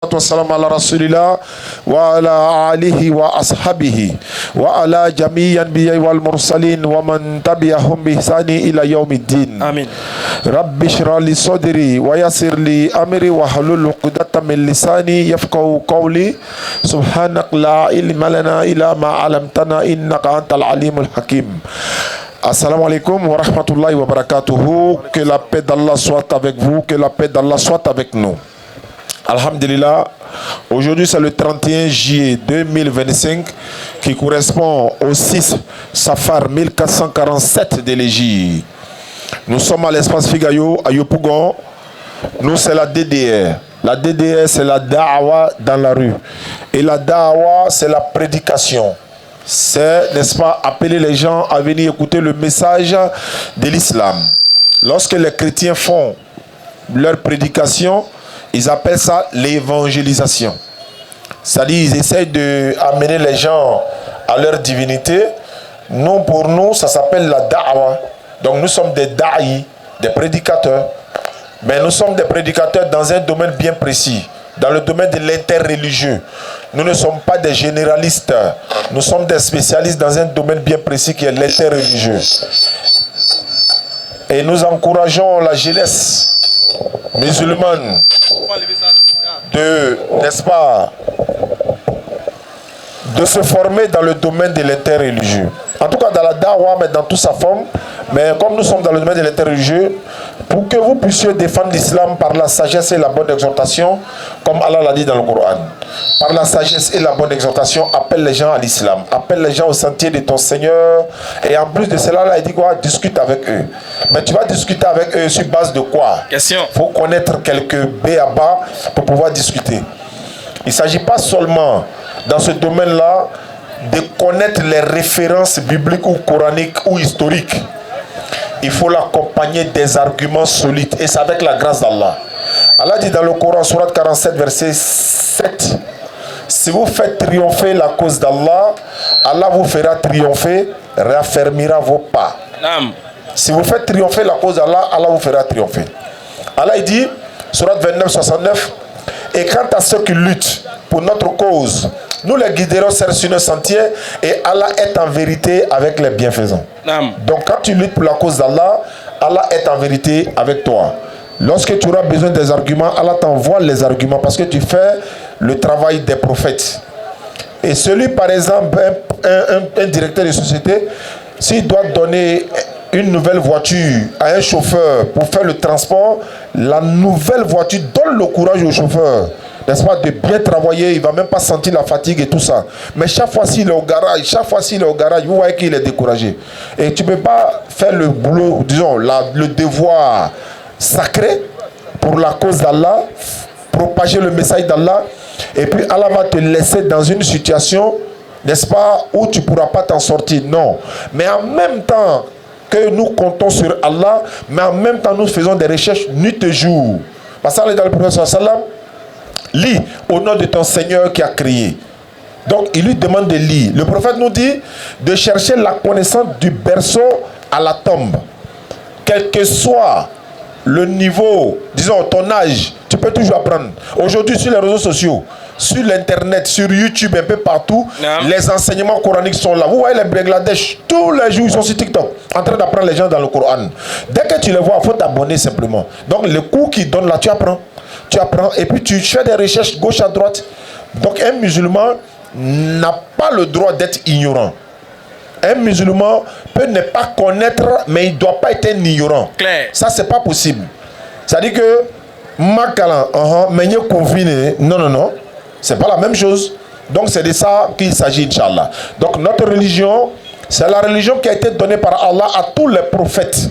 والسلام على رسول الله وعلى آله وأصحابه وعلى جميع الأنبياء والمرسلين ومن تبعهم بإحسان إلى يوم الدين. آمين. رب اشرح لي صدري ويسر لي أمري واحلل عقدة من لساني يفقهوا قولي. سبحانك لا علم لنا إلا ما علمتنا إنك أنت العليم الحكيم. Assalamu alaikum wa rahmatullahi wa barakatuhu. Que la paix d'Allah soit avec vous, que la paix d'Allah soit avec nous. Alhamdulillah, aujourd'hui c'est le 31 juillet 2025 qui correspond au 6 Safar 1447 de l'Égypte. Nous sommes à l'espace Figayo, à Yopougon. Nous c'est la DDR. La DDR c'est la Da'awa dans la rue. Et la Da'awa c'est la prédication. C'est, n'est-ce pas, appeler les gens à venir écouter le message de l'islam. Lorsque les chrétiens font leur prédication, ils appellent ça l'évangélisation. C'est-à-dire, ils essayent d'amener les gens à leur divinité. Nous, pour nous, ça s'appelle la da'wa. Donc, nous sommes des da'i, des prédicateurs. Mais nous sommes des prédicateurs dans un domaine bien précis, dans le domaine de l'interreligieux. Nous ne sommes pas des généralistes. Nous sommes des spécialistes dans un domaine bien précis qui est l'interreligieux. Et nous encourageons la jeunesse musulmane n'est-ce pas, de se former dans le domaine de l'interreligieux. En tout cas dans la da'wa, mais dans toute sa forme. Mais comme nous sommes dans le domaine de l'interreligieux, pour que vous puissiez défendre l'islam par la sagesse et la bonne exhortation, comme Allah l'a dit dans le Coran. Par la sagesse et la bonne exhortation, appelle les gens à l'islam, appelle les gens au sentier de ton Seigneur. Et en plus de cela, là, il dit quoi? Discute avec eux. Mais tu vas discuter avec eux sur base de quoi? Question. Il faut connaître quelques b.a.-ba pour pouvoir discuter. Il ne s'agit pas seulement, dans ce domaine-là, de connaître les références bibliques ou coraniques ou historiques. Il faut l'accompagner des arguments solides. Et c'est avec la grâce d'Allah. Allah dit dans le Coran, Sourate 47, verset 7. Si vous faites triompher la cause d'Allah, Allah vous fera triompher, raffermira vos pas. Si vous faites triompher la cause d'Allah, Allah vous fera triompher. Allah il dit, Sourate 29, 69. Et quant à ceux qui luttent pour notre cause, nous les guiderons sur le sentier et Allah est en vérité avec les bienfaisants. Donc quand tu luttes pour la cause d'Allah, Allah est en vérité avec toi. Lorsque tu auras besoin des arguments, Allah t'envoie les arguments parce que tu fais le travail des prophètes. Et celui, par exemple, un directeur de société, s'il doit donner une nouvelle voiture à un chauffeur pour faire le transport, la nouvelle voiture donne le courage au chauffeur, n'est-ce pas, de bien travailler. Il ne va même pas sentir la fatigue et tout ça. Mais chaque fois s'il est au garage, vous voyez qu'il est découragé. Et tu ne peux pas faire le boulot, disons, le devoir sacré pour la cause d'Allah, propager le message d'Allah, et puis Allah va te laisser dans une situation, n'est-ce pas, où tu ne pourras pas t'en sortir. Non. Mais en même temps que nous comptons sur Allah, mais en même temps nous faisons des recherches nuit et jour. Parce que dans le prophète sallam, lis au nom de ton Seigneur qui a créé. Donc il lui demande de lire. Le prophète nous dit de chercher la connaissance du berceau à la tombe. Quel que soit le niveau, disons ton âge, tu peux toujours apprendre. Aujourd'hui sur les réseaux sociaux, sur l'internet, sur YouTube, un peu partout, les enseignements coraniques sont là. Vous voyez les Bangladesh, tous les jours ils sont sur TikTok en train d'apprendre les gens dans le Coran. Dès que tu les vois, il faut t'abonner simplement. Donc le cours qu'ils donnent là, tu apprends. Tu apprends et puis tu fais des recherches gauche à droite. Donc un musulman n'a pas le droit d'être ignorant. Un musulman peut ne pas connaître, mais il ne doit pas être un ignorant. Claire. Ça, c'est pas possible. C'est-à-dire que Makalan, mais non. C'est pas la même chose. Donc c'est de ça qu'il s'agit, Inch'Allah. Donc notre religion, c'est la religion qui a été donnée par Allah à tous les prophètes.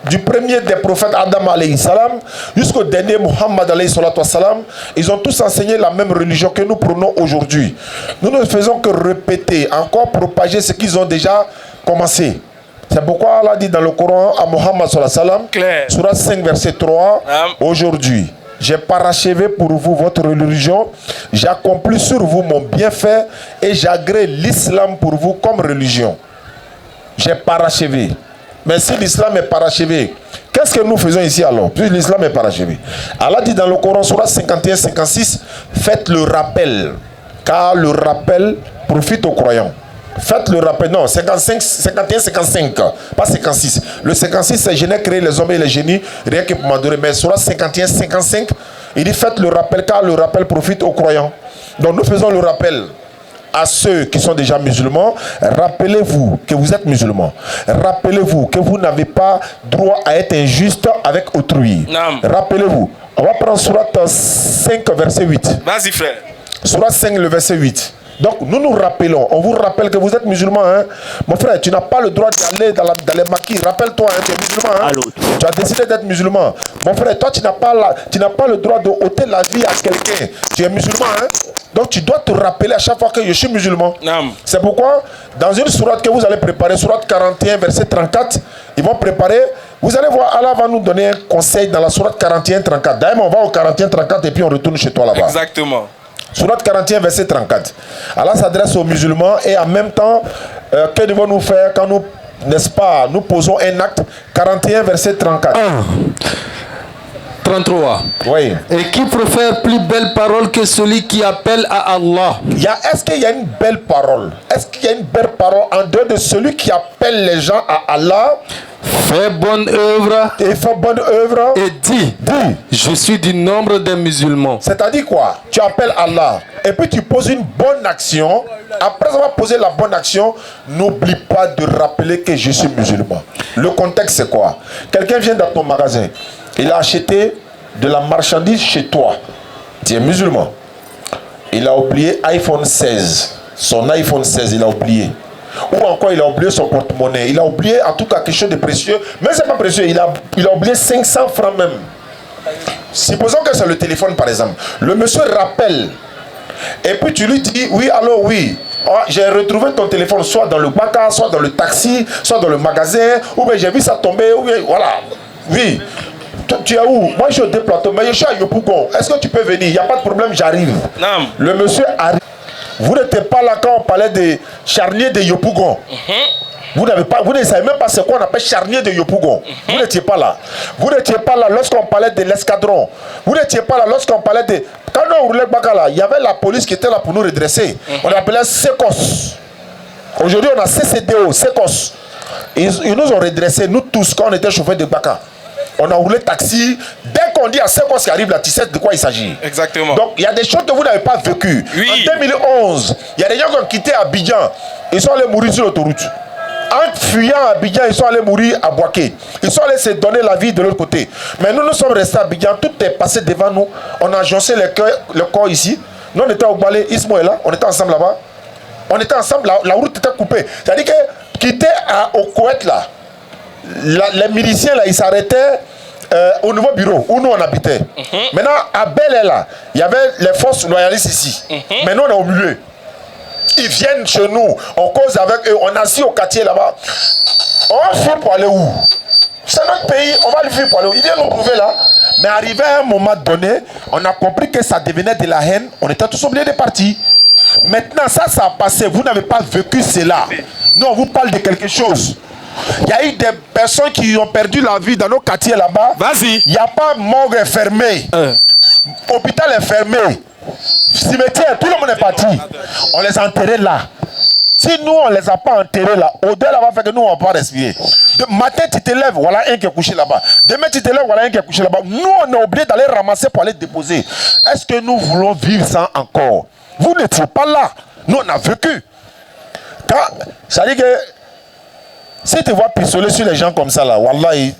Du premier des prophètes Adam alayhi salam jusqu'au dernier Muhammad alayhi salam, ils ont tous enseigné la même religion que nous prenons aujourd'hui. Nous ne faisons que répéter, encore propager ce qu'ils ont déjà commencé. C'est pourquoi Allah dit dans le Coran à Muhammad salam, Surah 5 verset 3, aujourd'hui, j'ai parachevé pour vous votre religion, j'accomplis sur vous mon bienfait et j'agrée l'islam pour vous comme religion. J'ai parachevé. Mais si l'islam est parachevé, qu'est-ce qu'est-ce que nous faisons ici alors? Puis l'islam est parachevé. Allah dit dans le Coran, Surah 51-56, faites le rappel, car le rappel profite aux croyants. Faites le rappel, non, 51-55, pas 56. Le 56, c'est je n'ai créé les hommes et les génies, rien que pour m'adorer. Mais Surah 51-55, il dit faites le rappel, car le rappel profite aux croyants. Donc nous faisons le rappel à ceux qui sont déjà musulmans. Rappelez-vous que vous êtes musulmans. Rappelez-vous que vous n'avez pas droit à être injuste avec autrui. Rappelez-vous. On va prendre Surah 5, verset 8. Vas-y, frère. Surah 5, le verset 8. Donc nous nous rappelons, on vous rappelle que vous êtes musulman, hein? Mon frère, tu n'as pas le droit d'aller dans les maquis. Rappelle-toi, hein, tu es musulman, hein? Tu as décidé d'être musulman. Mon frère, toi tu n'as pas le droit de ôter la vie à quelqu'un. Tu es musulman, hein? Donc tu dois te rappeler à chaque fois que je suis musulman. C'est pourquoi dans une sourate que vous allez préparer, sourate 41 verset 34, ils vont préparer. Vous allez voir, Allah va nous donner un conseil dans la sourate 41 34. D'ailleurs on va au 41 34 et puis on retourne chez toi là-bas. Exactement. Sourate 41 verset 34. Allah s'adresse aux musulmans et en même temps, que devons-nous faire quand nous, n'est-ce pas, nous posons un acte? 41 verset 34. 33. Oui. Et qui préfère plus belle parole que celui qui appelle à Allah? Est-ce qu'il y a une belle parole? Est-ce qu'il y a une belle parole en dehors de celui qui appelle les gens à Allah? Fais bonne œuvre. Et fais bonne œuvre. Et dis. Je suis du nombre des musulmans. C'est-à-dire quoi? Tu appelles Allah et puis tu poses une bonne action. Après avoir posé la bonne action, n'oublie pas de rappeler que je suis musulman. Le contexte c'est quoi? Quelqu'un vient dans ton magasin. Il a acheté de la marchandise chez toi. Tu es musulman. Il a oublié iPhone 16. Son iPhone 16, il a oublié. Ou encore, il a oublié son porte-monnaie. Il a oublié en tout cas quelque chose de précieux. Mais ce n'est pas précieux. Il a oublié 500 francs même. Supposons que c'est le téléphone par exemple. Le monsieur rappelle. Et puis tu lui dis, oui, alors oui. Oh, j'ai retrouvé ton téléphone soit dans le baka, soit dans le taxi, soit dans le magasin. Ou bien j'ai vu ça tomber. Ou bien, voilà. Oui. Tu es où? Moi je suis au déplateau, mais je suis à Yopougon. Est-ce que tu peux venir? Il n'y a pas de problème, j'arrive. Le monsieur arrive. Vous n'étiez pas là quand on parlait des charniers de Yopougon. Vous ne savez même pas ce qu'on appelle charnier de Yopougon. Vous n'étiez pas là. Vous n'étiez pas là lorsqu'on parlait de l'escadron. Vous n'étiez pas là lorsqu'on parlait de... Quand on roulait Bakala, il y avait la police qui était là pour nous redresser. On appelait SECOS. Aujourd'hui, on a CCDO, SECOS. Ils nous ont redressés, nous tous, quand on était chauffeurs de Baka. On a roulé taxi. Dès qu'on dit à SECOS qui arrive là, tu sais de quoi il s'agit. Exactement. Donc, il y a des choses que vous n'avez pas vécues. Oui. En 2011, il y a des gens qui ont quitté Abidjan. Ils sont allés mourir sur l'autoroute. En fuyant Abidjan, ils sont allés mourir à Boaké. Ils sont allés se donner la vie de l'autre côté. Mais nous sommes restés à Abidjan. Tout est passé devant nous. On a agencé le corps ici. Nous, on était au balai. Ismo est là. On était ensemble là-bas. On était ensemble. La route était coupée. C'est-à-dire que quitter au Koweït là, les miliciens là, ils s'arrêtaient au nouveau bureau où nous on habitait. Maintenant, à Bel là, il y avait les forces loyalistes ici. Maintenant, on est au milieu. Ils viennent chez nous, on cause avec eux, on est assis au quartier là-bas. On va fuir pour aller où? C'est notre pays, on va le fuir pour aller où? Ils viennent nous trouver là. Mais arrivé à un moment donné, on a compris que ça devenait de la haine. On était tous obligés de partir. Maintenant, ça a passé. Vous n'avez pas vécu cela. Nous, on vous parle de quelque chose. Il y a eu des personnes qui ont perdu la vie dans nos quartiers là-bas. Vas-y. Il n'y a pas morgue fermé. Hôpital est fermé. Cimetière, tout le monde est parti. On les a enterrés là. Si nous, on ne les a pas enterrés là, au-delà là-bas, fait que nous, on ne va pas respirer. De matin, tu te lèves, voilà un qui est couché là-bas. Demain, tu te lèves, voilà un qui est couché là-bas. Nous, on est obligé d'aller ramasser pour aller déposer. Est-ce que nous voulons vivre ça encore? Vous n'étiez pas là. Nous, on a vécu. Ça dit que si tu vois pistolet sur les gens comme ça là, wallahi,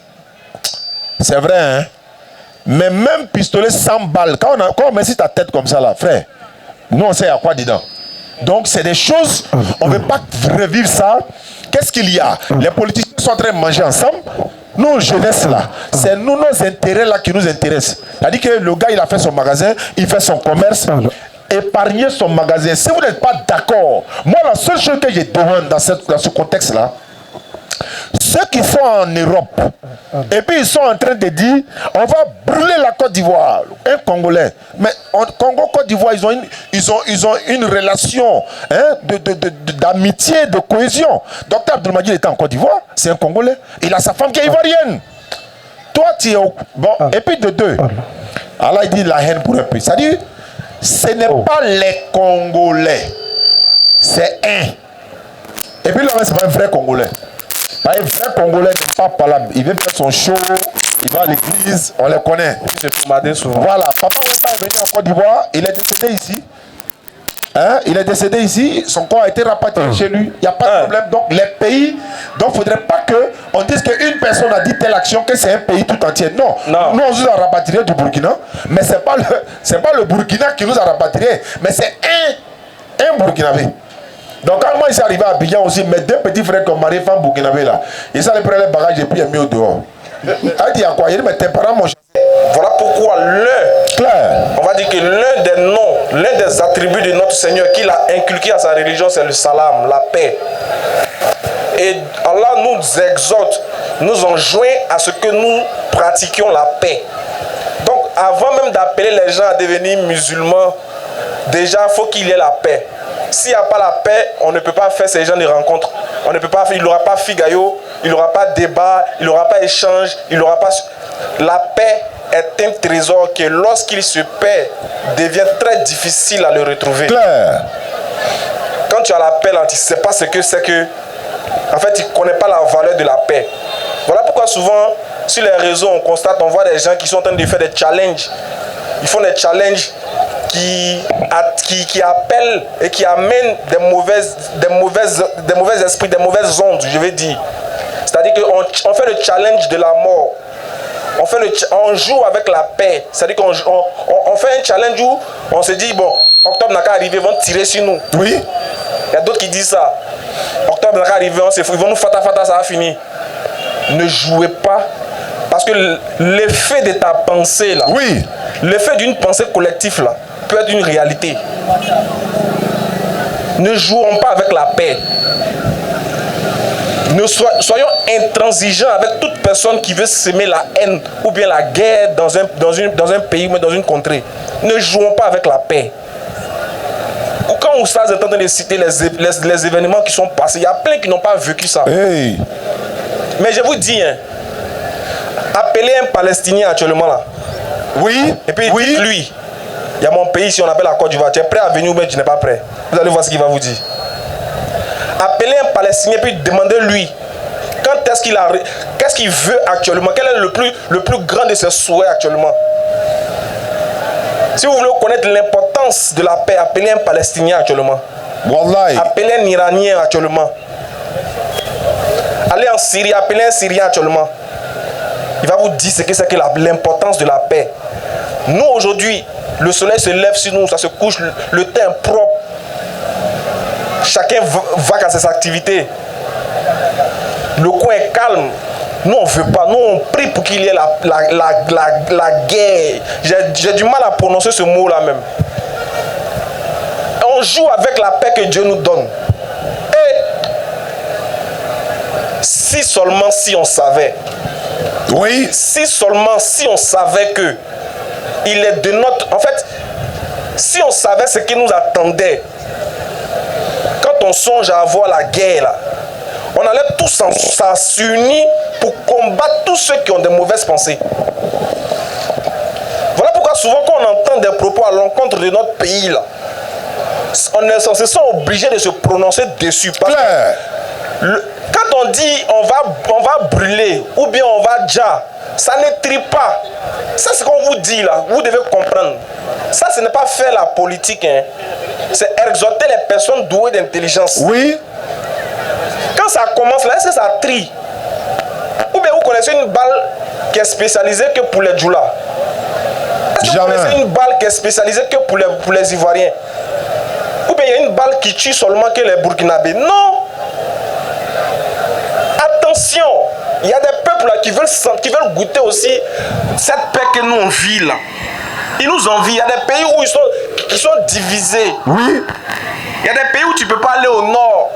c'est vrai, hein? Mais même pistolet 100 balles, quand on met sur ta tête comme ça là, frère, nous on sait à quoi dedans. Donc c'est des choses, on ne veut pas revivre ça. Qu'est-ce qu'il y a? Les politiciens sont en train de manger ensemble. Nous, jeunesse là, c'est nous, nos intérêts là qui nous intéressent. C'est-à-dire que le gars il a fait son magasin, il fait son commerce. Épargner son magasin. Si vous n'êtes pas d'accord, moi la seule chose que je demande dans ce contexte là, ceux qui sont en Europe et puis ils sont en train de dire on va brûler la Côte d'Ivoire, un Congolais, mais Congo-Côte d'Ivoire ils ont une relation, hein, d'amitié, de cohésion. Docteur Abdelmadjid était en Côte d'Ivoire, c'est un Congolais, il a sa femme qui est ivoirienne. toi, tu es bon. Et puis de deux, Allah il dit la haine pour un pays. C'est-à-dire, ce n'est pas les Congolais, c'est un. Et puis là, c'est pas un vrai Congolais. Un vrai Congolais n'est pas palable. Il vient faire son show, il va à l'église, on les connaît. Voilà, Papa Wemba est venu en Côte d'Ivoire, il est décédé ici. Hein? Il est décédé ici, son corps a été rapatrié chez lui, il n'y a pas de problème. Donc les pays, donc il ne faudrait pas qu'on dise qu'une personne a dit telle action, que c'est un pays tout entier. Non, nous on nous a rapatrié du Burkina, mais ce n'est pas le Burkina qui nous a rapatrié, mais c'est un Burkinabé. Donc quand moi il s'est arrivé à Abidjan aussi, mes deux petits frères comme Marie femme burkinabé là, ils sont allés prendre les bagages et puis ils ont mis au dehors. Elle dit à quoi? Il dit mais tes parents m'ont... Voilà pourquoi on va dire que l'un des noms, l'un des attributs de notre Seigneur qu'il a inculqué à sa religion, c'est le salam, la paix. Et Allah nous exhorte, nous enjoint à ce que nous pratiquions la paix. Donc avant même d'appeler les gens à devenir musulmans, déjà il faut qu'il y ait la paix. S'il n'y a pas la paix, on ne peut pas faire ces gens de rencontres. On ne peut pas, il n'y aura pas figayo, il n'y aura pas débat, il n'y aura pas échange, il n'y aura pas... La paix est un trésor que lorsqu'il se perd, devient très difficile à le retrouver. Claire. Quand tu as la paix, là, tu ne sais pas ce que c'est que... En fait, tu ne connais pas la valeur de la paix. Voilà pourquoi souvent, sur les réseaux, on constate, on voit des gens qui sont en train de faire des challenges. Ils font des challenges qui appellent et qui amènent des mauvais esprits, des mauvaises ondes, je vais dire. C'est-à-dire qu'on fait le challenge de la mort. On joue avec la paix. C'est-à-dire qu'on fait un challenge où on se dit, bon, octobre n'a qu'à arriver, ils vont tirer sur nous. Oui. Il y a d'autres qui disent ça. Octobre n'a qu'à arriver, ils vont nous fata, ça va finir. Ne jouez pas. Parce que l'effet de ta pensée, là, oui, l'effet d'une pensée collective, là, peut être une réalité. Ne jouons pas avec la paix. Soyons intransigeants avec toute personne qui veut semer la haine ou bien la guerre dans un pays ou dans une contrée. Ne jouons pas avec la paix. Quand vous êtes en train de citer les événements qui sont passés, il y a plein qui n'ont pas vécu ça. Hey. Mais je vous dis, hein, appelez un Palestinien actuellement là. Oui. Et puis dites-lui, il y a mon pays ici, on appelle la Côte d'Ivoire. Tu es prêt à venir ou bien tu n'es pas prêt? Vous allez voir ce qu'il va vous dire. Appelez un Palestinien puis demandez-lui qu'est-ce qu'il veut actuellement, quel est le plus grand de ses souhaits actuellement. Si vous voulez connaître l'importance de la paix, appelez un Palestinien actuellement. Wallahi. Appelez un Iranien actuellement. Allez en Syrie, appelez un Syrien actuellement. Il va vous dire ce que c'est que l'importance de la paix. Nous aujourd'hui, le soleil se lève sur nous, ça se couche, le temps est propre. Chacun va à ses activités. Le coin est calme. Nous on ne veut pas. Nous on prie pour qu'il y ait la guerre. J'ai du mal à prononcer ce mot là même. On joue avec la paix que Dieu nous donne. Et si seulement si on savait. Oui. Si seulement si on savait que il est de notre... En fait, si on savait ce qui nous attendait, quand on songe à avoir la guerre, là, on allait tous s'unir pour combattre tous ceux qui ont de mauvaises pensées. Voilà pourquoi souvent quand on entend des propos à l'encontre de notre pays, là, on se sent obligé de se prononcer dessus. Parce que quand on dit on va brûler ou bien on va déjà, ça ne trie pas. Ça c'est ce qu'on vous dit là, vous devez comprendre. Ça ce n'est pas faire la politique, hein. C'est exhorter les personnes douées d'intelligence. Oui. Quand ça commence là, est-ce que ça trie? Ou bien vous connaissez une balle qui est spécialisée que pour les djoulas? Est-ce que vous connaissez une balle qui est spécialisée que pour les Ivoiriens? Ou bien il y a une balle qui tue seulement que les Burkinabés? Non. Attention, il y a des peuples là qui veulent goûter aussi cette paix que nous on vit là. Ils nous envient. Il y a des pays où qui sont divisés. Oui. Il y a des pays où tu ne peux pas aller au nord.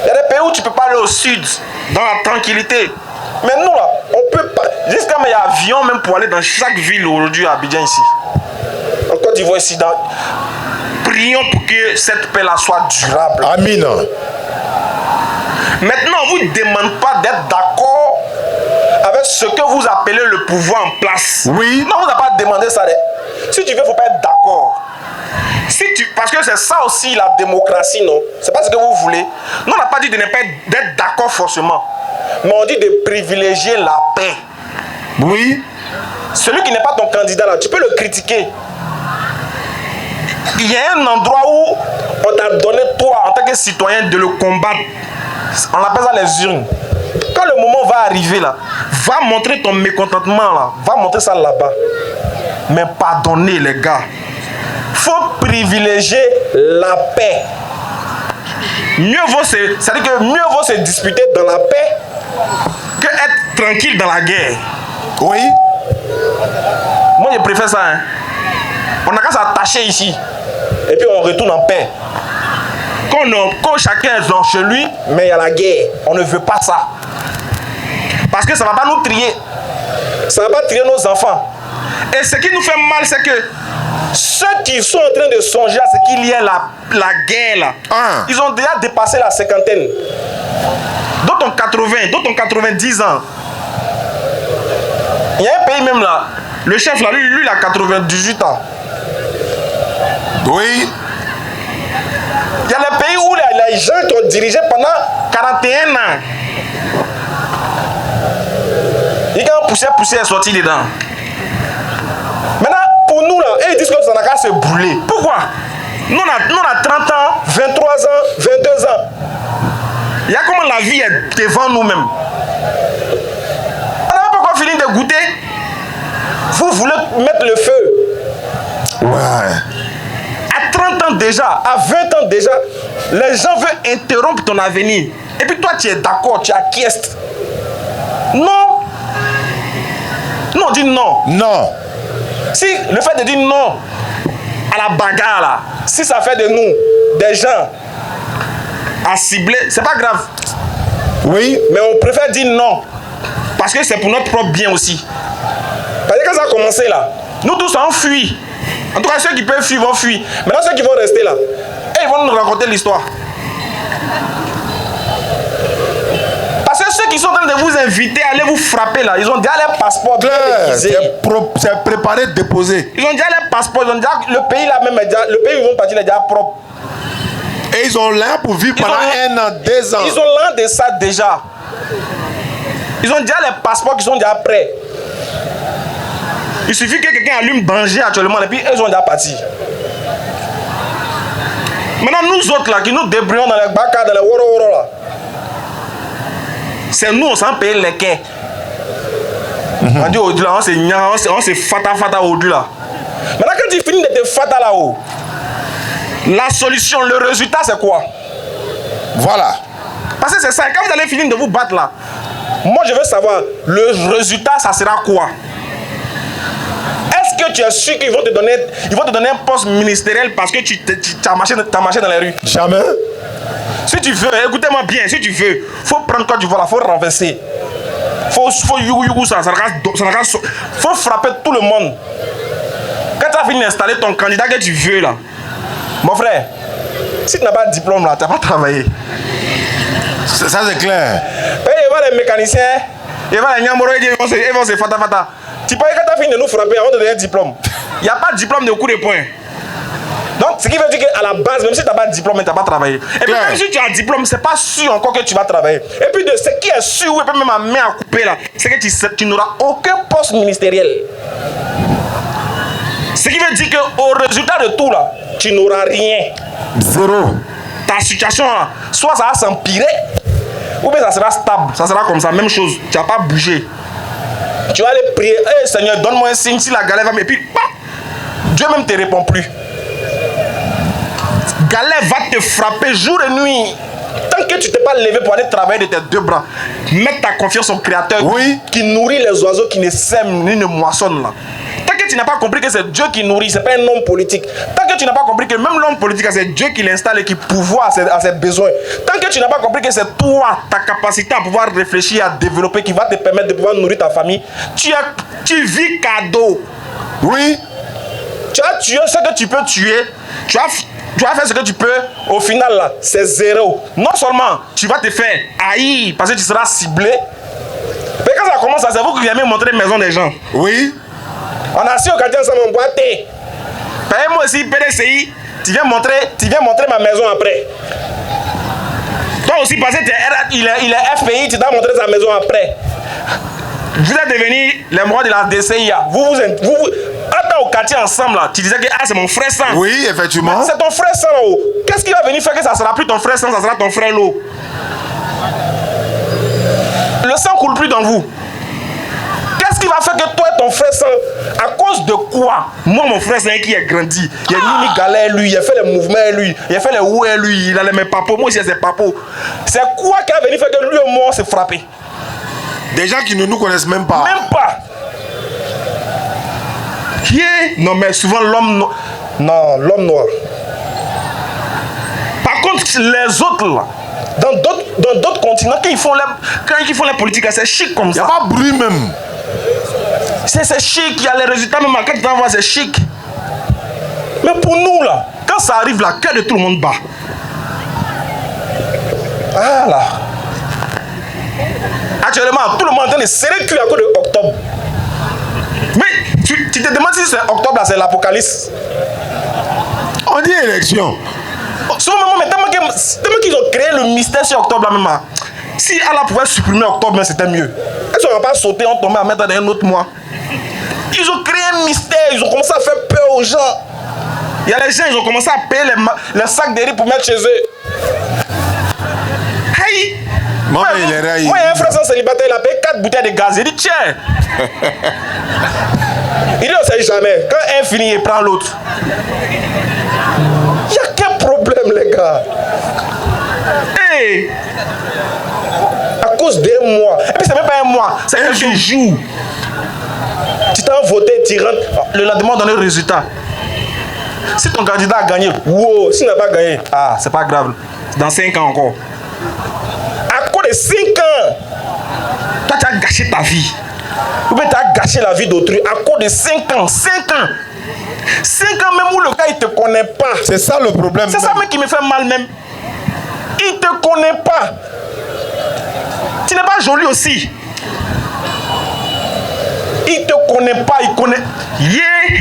Il y a des pays où tu ne peux pas aller au sud, dans la tranquillité. Mais nous là, on peut pas. Jusqu'à il y a avion même pour aller dans chaque ville aujourd'hui à Abidjan ici. En Côte d'Ivoire ici. Prions pour que cette paix là soit durable. Amin. Maintenant, on ne vous demande pas d'être d'accord avec ce que vous appelez le pouvoir en place. Oui. Non, on vous a pas demandé ça. Si tu veux, il ne faut pas être d'accord. Parce que c'est ça aussi la démocratie, non? C'est pas ce que vous voulez. Nous, on n'a pas dit de ne pas d'être d'accord forcément. Mais on dit de privilégier la paix. Oui. Celui qui n'est pas ton candidat là, tu peux le critiquer. Il y a un endroit où on t'a donné, toi, en tant que citoyen, de le combattre. On appelle ça les urnes. Quand le moment va arriver là, va montrer ton mécontentement là, va montrer ça là-bas. Mais pardonnez les gars. Faut privilégier la paix. C'est-à-dire que mieux vaut se disputer dans la paix que être tranquille dans la guerre. Oui. Moi je préfère ça. Hein. On n'a qu'à s'attacher ici. Et puis on retourne en paix. Quand chacun est dans chez lui, mais il y a la guerre. On ne veut pas ça. Parce que ça ne va pas nous trier. Ça ne va pas trier nos enfants. Et ce qui nous fait mal, c'est que ceux qui sont en train de songer à ce qu'il y ait la guerre là, ils ont déjà dépassé la cinquantaine. D'autres ont 80, d'autres ont 90 ans. Il y a un pays même là, le chef là, lui il a 98 ans. Oui. Il y a les pays où les gens qui ont dirigé pendant 41 ans. Ils ont poussé et sorti dedans. Maintenant, pour nous là, ils disent que ça n'a qu'à se brûler. Pourquoi? Nous on a 30 ans, 23 ans, 22 ans. Il y a comment la vie est devant nous-mêmes. On n'a pas encore fini de goûter. Vous voulez mettre le feu. Ouais. À 30 ans déjà, à 20 ans déjà, les gens veulent interrompre ton avenir. Et puis toi, tu es d'accord, tu acquiesces. Non. Non, dis non. Non. Si le fait de dire non à la bagarre, là, si ça fait de nous des gens à cibler, c'est pas grave. Oui. Mais on préfère dire non. Parce que c'est pour notre propre bien aussi. Parce que quand ça a commencé là, nous tous on fuit. En tout cas, ceux qui peuvent fuir vont fuir. Maintenant, ceux qui vont rester là, ils vont nous raconter l'histoire. Parce que ceux qui sont en train de vous inviter à aller vous frapper là, ils ont déjà leur passeport bien déguisé. C'est préparé, déposé. Ils ont déjà leur passeport, ils ont déjà le pays là même, le pays où ils vont partir est déjà propre. Et ils ont l'air pour vivre pendant 1 an, 2 ans. Ils ont l'air de ça déjà. Ils ont déjà les passeports qui sont déjà prêts. Il suffit que quelqu'un allume danger actuellement et puis ils sont déjà partis. Maintenant nous autres là qui nous débrouillons dans les baka, dans les woro là, c'est nous on s'en paye les quais. On dit au-delà, on s'est fata au-delà. Maintenant quand tu finis de te fata là-haut, la solution, le résultat c'est quoi? Voilà. Parce que c'est ça, quand vous allez finir de vous battre là, moi je veux savoir, le résultat ça sera quoi? Est-ce que tu es sûr qu'ils vont te donner un poste ministériel parce que tu as marché dans les rues? Jamais. Si tu veux, écoutez-moi bien, si tu veux, faut prendre Côte d'Ivoire, faut renverser. Faut yougou ça faut frapper tout le monde. Quand tu as fini d'installer ton candidat que tu veux là, mon frère, si tu n'as pas de diplôme là, tu n'as pas travaillé. Ça c'est clair. Il va les mécaniciens, il va les nyamoro, ils vont se fata. Tu peux quand tu as fini de nous frapper, on te donne un diplôme. Il n'y a pas de diplôme de coup de poing. Donc, ce qui veut dire qu'à la base, même si tu n'as pas de diplôme, tu n'as pas travaillé. Et puis, même si tu as un diplôme, ce n'est pas sûr encore que tu vas travailler. Et puis, de ce qui est sûr, et puis même ma main à couper là, c'est que tu n'auras aucun poste ministériel. Ce qui veut dire qu'au résultat de tout là, tu n'auras rien. Zéro. Ta situation là, soit ça va s'empirer, ou bien ça sera stable. Ça sera comme ça, même chose. Tu n'as pas bougé. Tu vas aller prier, hey, Seigneur, donne-moi un signe si la galère va me... Et puis, Dieu même ne te répond plus. Galère va te frapper jour et nuit. Tant que tu ne t'es pas levé pour aller travailler de tes 2 bras, mets ta confiance au Créateur qui nourrit les oiseaux qui ne sèment ni ne moissonnent là. Tant que tu n'as pas compris que c'est Dieu qui nourrit, ce n'est pas un homme politique. Tant que tu n'as pas compris que même l'homme politique, c'est Dieu qui l'installe et qui pourvoit à ses besoins. Tant que tu n'as pas compris que c'est toi, ta capacité à pouvoir réfléchir, à développer, qui va te permettre de pouvoir nourrir ta famille, tu vis cadeau. Oui. Tu as tué ce que tu peux tuer. Tu vas faire ce que tu peux. Au final, là, c'est zéro. Non seulement tu vas te faire haïr parce que tu seras ciblé. Mais quand ça commence, c'est vous qui aimez montrer les maisons des gens. Oui. On a assis au quartier ensemble, on boit thé. Moi aussi, PDCI, tu viens montrer ma maison après. Toi aussi, parce que il est FPI, tu dois montrer sa maison après. Vous êtes devenus les morts de la DCIA. Vous attends au quartier ensemble là. Tu disais que c'est mon frère sang. Oui, effectivement. C'est ton frère sang là-haut. Qu'est-ce qui va venir faire que ça sera plus ton frère sang, ça sera ton frère l'eau? Le sang coule plus dans vous. Qu'est-ce qui va faire que toi et ton frère sang, à cause de quoi? Moi, mon frère sang qui est grandi, il a mis galère lui, il a fait les mouvements lui, il a fait les oués lui, il a les mêmes papos, moi aussi j'ai ses papos. C'est quoi qui va venir faire que lui et moi on s'est frappé? Des gens qui ne nous connaissent même pas. Même pas. Qui est? Non, mais souvent l'homme noir. Non, l'homme noir. Par contre, les autres là, dans d'autres continents, quand ils font les politiques, c'est chic comme ça. Il n'y a pas de bruit même. C'est chic, il y a les résultats même quand tu vas voir, c'est chic. Mais pour nous là, quand ça arrive là, cœur de tout le monde bat. Ah là. Actuellement, tout le monde est en train de serrer le cul à cause de octobre. Mais tu te demandes si c'est octobre là, c'est l'apocalypse. On dit élection. Souvent, mais tellement qu'ils ont créé le mystère sur octobre là même. Si Allah pouvait supprimer octobre, c'était mieux. Est-ce qu'on va pas sauter, on tomber à mettre dans un autre mois? Ils ont créé un mystère, ils ont commencé à faire peur aux gens. Il y a les gens, ils ont commencé à payer les sacs de riz pour mettre chez eux. Hey! Moi, il y a un frère sans célibataire, il a payé 4 bouteilles de gaz. Il dit, tiens! Il dit, on ne sait jamais. Quand un finit, il prend l'autre. Il n'y a quel problème, les gars? Hey! À cause d'un mois. Et puis, c'est même pas un mois, c'est un jour. Tu t'as voté, tu rentres. Le lendemain, on donne le résultat. Si ton candidat a gagné, wow, s'il n'a pas gagné, ah, c'est pas grave. Dans 5 ans encore. À cause de 5 ans, toi, tu as gâché ta vie. Ou bien tu as gâché la vie d'autrui. À cause de 5 ans. 5 ans. 5 ans même où le gars, il te connaît pas. C'est ça le problème. C'est ça même qui me fait mal même. Il te connaît pas. Tu n'es pas joli aussi. Il te connaît pas, il connaît. Yeah.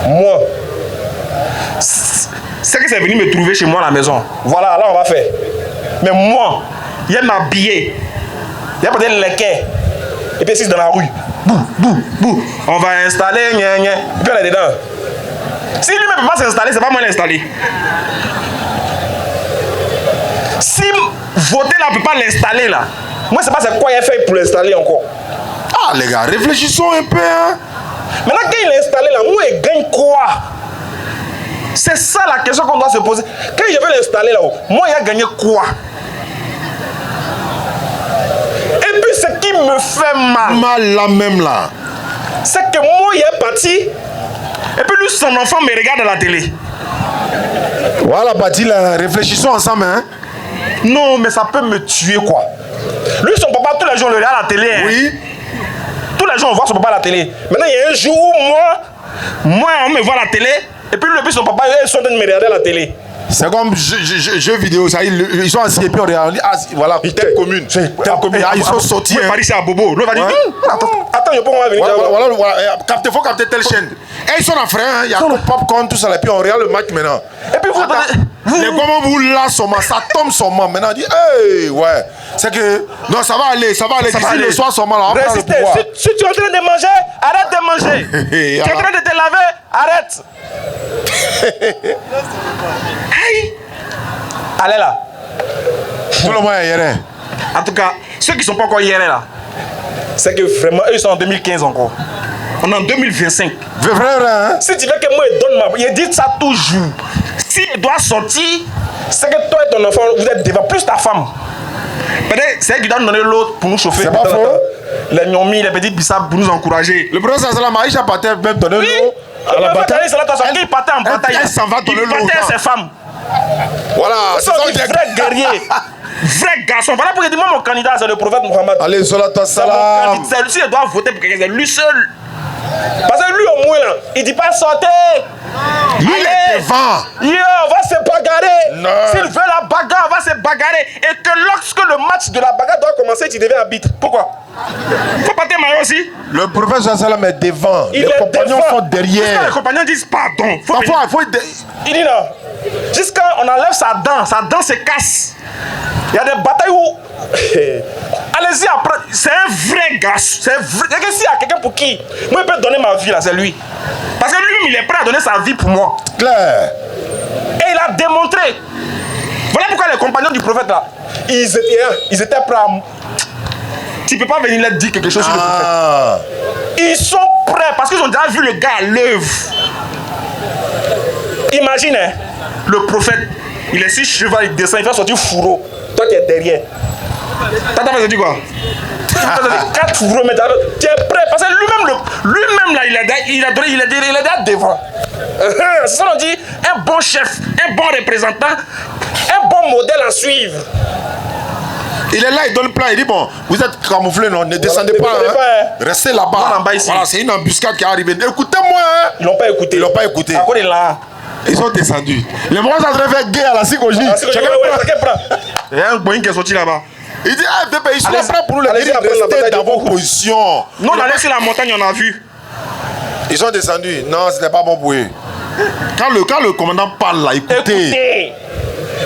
Moi, c'est que c'est venu me trouver chez moi à la maison. Voilà, là on va faire. Mais moi, il m'a habillé. Il y a peut-être les quais. Et puis c'est dans la rue. Bouh, bouh, bouh. On va installer, gna, gna. Et puis on est dedans. Si lui-même ne peut pas s'installer, c'est pas moi l'installer. Si voter là ne peut pas l'installer là, moi je sais pas c'est quoi il a fait pour l'installer encore. Ah les gars, réfléchissons un peu hein. Maintenant quand il est installé là, moi il gagne quoi? C'est ça la question qu'on doit se poser. Quand je vais l'installer là-haut, moi il a gagné quoi? Et puis ce qui me fait mal là même là, c'est que moi il est parti. Et puis lui son enfant me regarde à la télé. Voilà Bati là, réfléchissons ensemble hein. Non mais ça peut me tuer quoi. Lui son papa tous les jours le regarde à la télé. Oui. Hein. Tous les jours on voit son papa à la télé. Maintenant il y a un jour où moi on me voit à la télé. Et puis lui son papa ils sont en train de me regarder à la télé. C'est comme jeux vidéo, ça, ils sont assis et puis on regarde, ah, voilà, telle commune. Ils sont sortis. Paris c'est à Bobo. L'autre va dire, attends, je peux venir. Voilà, faut capter telle chaîne. Et ils sont en frère, hein, il y a tout popcorn, tout ça, et puis on regarde le match maintenant. Et puis vous les gommes vous là, ça tombe sûrement. Maintenant on dit, hey, ouais, c'est que, non, ça va aller. D'ici le soir sûrement, là, on prend le pouvoir. Si tu es en train de manger, arrête de manger. Tu es en train de te laver, arrête. Hey! Allez là. Tout le monde est hier. En tout cas, ceux qui ne sont pas encore hier là, c'est que vraiment, eux ils sont en 2015 encore. On est en 2025. Vrai, hein? Si tu veux que moi, il donne ma... Il dit ça toujours. S'il doit sortir, c'est que toi et ton enfant, vous êtes devant, plus ta femme. Peut-être c'est elle qui doit nous donner l'autre pour nous chauffer. C'est pas faux. Les gnomis, les petites bissap pour nous encourager. Le premier c'est la Maïcha partait même donner l'eau. À la bataille, c'est là qu'il partait en bataille. Elle s'en va donner l'eau. Il partait à ses femmes. Voilà, c'est ça. Des vrais guerriers. Vrai garçon. Voilà pourquoi il dit moi mon candidat c'est le prophète Mohammed. Allez, salatu salam. Celui-ci il doit voter pour quelqu'un, c'est lui seul. Parce que lui au moins là, il dit pas sortez. Il est devant. Yo, on va se bagarrer. S'il veut la bagarre, on va se bagarrer. Et que lorsque le match de la bagarre doit commencer, tu deviens arbitre. Pourquoi? Faut pas te marier aussi. Le prophète Salam est devant. Les compagnons sont derrière. Les compagnons disent pardon. Il dit non. Jusqu'à on enlève sa dent se casse. Il y a des batailles où. Allez-y après. C'est un vrai gars. C'est vrai. S'il y a quelqu'un pour qui moi je peux donner ma vie là, c'est lui. Parce que lui, il est prêt à donner sa vie pour moi. Claire. Et il a démontré. Voilà pourquoi les compagnons du prophète là, ils étaient prêts à. Tu peux pas venir leur dire quelque chose sur le prophète. Ils sont prêts parce qu'ils ont déjà vu le gars à l'œuvre. Imagine, hein, le prophète, il est sur cheval, il descend, il fait sortir fourreau. Toi, tu es derrière. T'as fait dit quoi? 4 fourreaux, mais tu es prêt. Parce que lui-même là, il est déjà devant. C'est ça qu'on dit, un bon chef, un bon représentant, un bon modèle à suivre. Il est là, il donne plein, il dit bon, vous êtes camouflés, non, ne descendez pas, hein. Restez là-bas. Voilà, c'est une embuscade qui est arrivée. Écoutez-moi, hein. Ils l'ont pas écouté. Ils l'ont pas écouté. À cause de là. Ils sont descendus. Les morts sont en train de faire guerre à la psychologie. Chacun prend. Il y a un boing qui est sorti là-bas. Il dit, ah, ils sont prêts pour nous les dire, restez dans vos positions. Non, on allait sur la montagne, on a vu. Ils sont descendus. Non, ce n'est pas bon pour eux. Quand le commandant parle là, écoutez.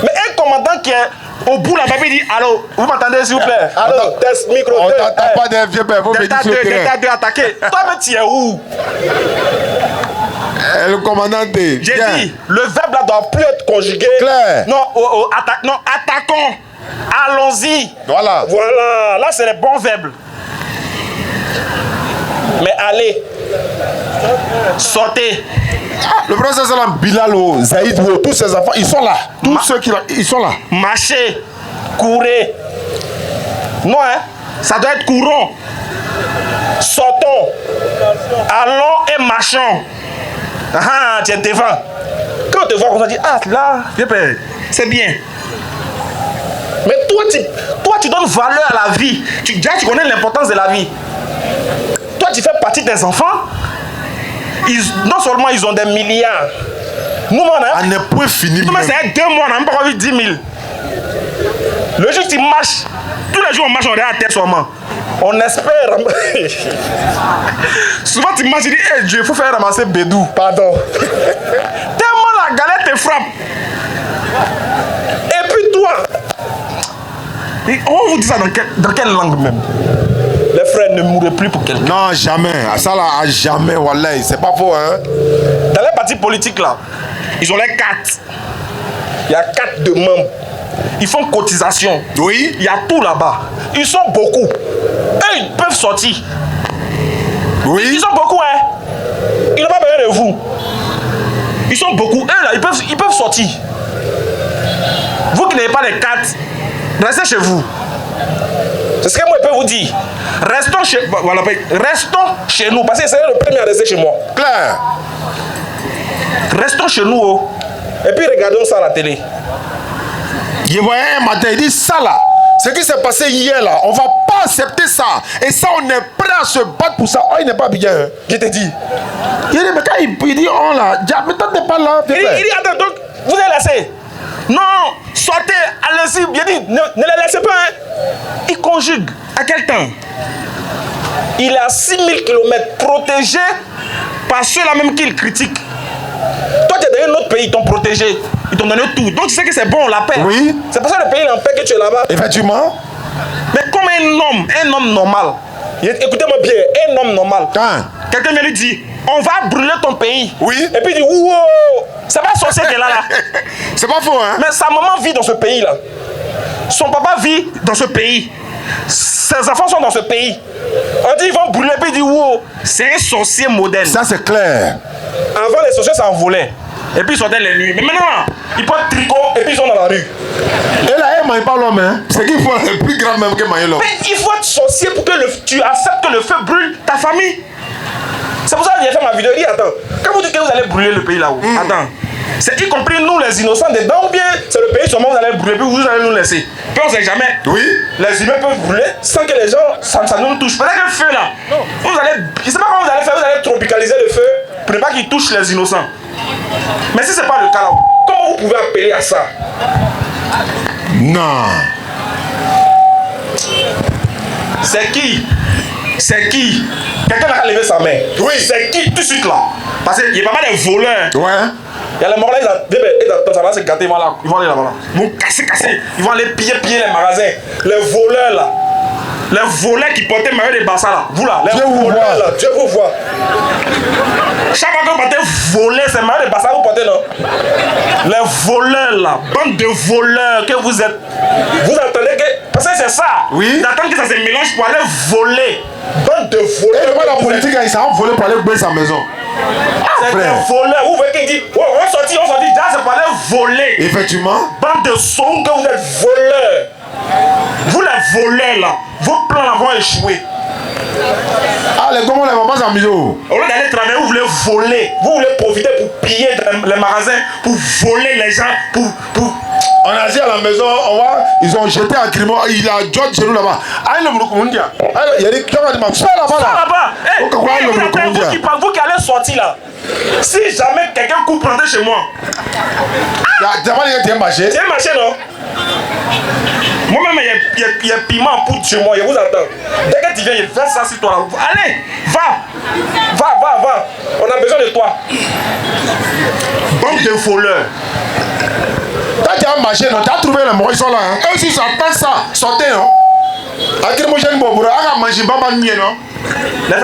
Mais un commandant qui est au bout là-bas, il dit, allô, vous m'entendez s'il vous plaît? Allô, test micro. On t'entend pas des vieux pères, vous me dites sur le terrain. Delta 2 attaqué. Toi, mais tu es où? Le commandant dit. J'ai dit, le verbe là doit plus être conjugué. Claire. Non, attaquons. Allons-y. Voilà. Là c'est les bons verbes. Mais allez. Sortez. Le prophète Salam, Bilal, Zaïd, tous ces enfants, ils sont là. Tous ceux qui ils sont là. Marchez. Courez. Non, hein. Ça doit être courant. Sortons. Allons et marchons. Ah, tu es devant. Quand on te voit, on se dit, ah là, c'est bien. Mais toi, tu donnes valeur à la vie. Tu connais l'importance de la vie. Toi, tu fais partie des enfants. Non seulement ils ont des milliards. Nous, on n'est pas fini. Nous, c'est 2 mois, on n'a même pas envie 10 000. Le jour où tu marches, tous les jours on marche, on regarde à terre seulement. On espère. Souvent tu marches, tu dis, hey, Dieu, il faut faire ramasser Bédou. Pardon. Tellement la galère te frappe. Et puis toi, on vous dit ça dans quelle langue même? Les frères ne mourraient plus pour quelqu'un. Non, jamais. Ça là, jamais, Wallah. C'est pas faux, hein. Dans les partis politiques là, ils ont les 4. Il y a 4 de membres. Ils font cotisation. Oui. Il y a tout là-bas. Ils sont beaucoup. Eux, ils peuvent sortir. Oui. Ils sont beaucoup, hein. Ils n'ont pas besoin de vous. Ils sont beaucoup. Eux, là, ils peuvent sortir. Vous qui n'avez pas les 4, restez chez vous. C'est ce que moi je peux vous dire. Restons chez nous. Parce que c'est le premier à rester chez moi. Claire. Restons chez nous. Oh. Et puis regardons ça à la télé. Je voyais un matin, il dit ça là. Ce qui s'est passé hier là, on va pas accepter ça. Et ça, on est prêt à se battre pour ça. Oh, il n'est pas bien. Hein. Je te dis. Il dit, mais quand il dit on là, mais toi t'es pas là. Il dit, attends, donc, vous avez laissé. Non, sortez, allez-y. Bien dit, ne les laissez pas. Hein. Il conjugue. À quel temps? Il est à 6000 km protégé par ceux-là même qu'il critique. Toi, tu es dans un autre pays, ils t'ont protégé. Ils t'ont donné tout. Donc, tu sais que c'est bon, la paix. Oui. C'est pour ça que le pays est en paix que tu es là-bas. Effectivement. Mais comme un homme normal. Écoutez-moi bien, un homme normal. Quelqu'un vient lui dire, on va brûler ton pays. Oui. Et puis il dit, wow, c'est pas sorcier qui est là. C'est pas faux, hein. Mais sa maman vit dans ce pays-là. Son papa vit dans ce pays. Ses enfants sont dans ce pays. On dit, ils vont brûler, puis il dit, wow, c'est un sorcier moderne. Ça, c'est clair. Avant, les sorciers s'envolaient. Et puis ils sortaient les nuits. Mais maintenant, ils portent tricot et puis ils sont dans la rue. Et là, elle ne mange pas l'homme, hein. C'est qu'il faut être plus grave même que manger l'homme. Mais il faut être sorcier pour que tu acceptes que le feu brûle ta famille. C'est pour ça que j'ai fait ma vidéo. Il dit, attends, quand vous dites que vous allez brûler le pays là-haut, attends, c'est y compris nous les innocents dedans ou bien c'est le pays seulement vous allez brûler puis vous allez nous laisser. Puis on sait jamais. Oui. Les humains peuvent brûler sans que les gens, ça nous touche. Peut-être que le feu là, vous allez, je ne sais pas comment vous allez faire, vous allez tropicaliser le feu pour ne pas qu'il touche les innocents. Mais si ce n'est pas le cas là, comment vous pouvez appeler à ça? Non. C'est qui? C'est qui? Quelqu'un a levé sa main. Oui. C'est qui tout de suite là? Parce qu'il y a pas mal de voleurs. Ouais. Il y a les morts là, ça va se gâter, ils vont aller là-bas. Ils vont casser. Ils vont aller piller les magasins. Les voleurs là. Les voleurs qui portaient Mario de Bassa là. Vous là. Les voleurs là. Dieu vous voit. Chaque fois que vous portez voler, c'est Mario de Bassa que vous portez, non? Les voleurs là. Bande de voleurs que vous êtes. Vous attendez que. Parce que c'est ça. Oui. Ils attendent que ça se mélange pour aller voler. Bande de voleurs. Et moi, la politique, ils s'en voler pour aller brûler sa maison. C'est des voleurs. Vous voyez qu'il dit, oh, on sortit, déjà c'est pour aller voler. Effectivement. Bande de sons que vous êtes voleurs. Vous les voleurs là, vos plans là vont échouer. Ah, les comment les mamans s'amusent? Au lieu d'aller travailler, vous voulez voler. Vous voulez profiter pour piller les magasins, pour voler les gens, pour... On a dit à la maison, ils ont jeté un crime, il a George chez nous là-bas. Aïe le Mouroukoundia. Il y a des gens qui m'ont fait là-bas. Vous qui allez sortir là. Si jamais quelqu'un coupe rentrer chez moi. Tu as marché? Tu as marché non? Moi-même, il y a piment en poudre chez moi, il vous attend. Dès que tu viens, il fait ça sur toi. Allez, va. On a besoin de toi. Bande de voleurs. Quand tu as marché, tu as trouvé les morts, ils sont là. Hein? Et aussi, ça passe ça, sortez, non? Akrimogène Boboura, a mangé Baba Nié, non?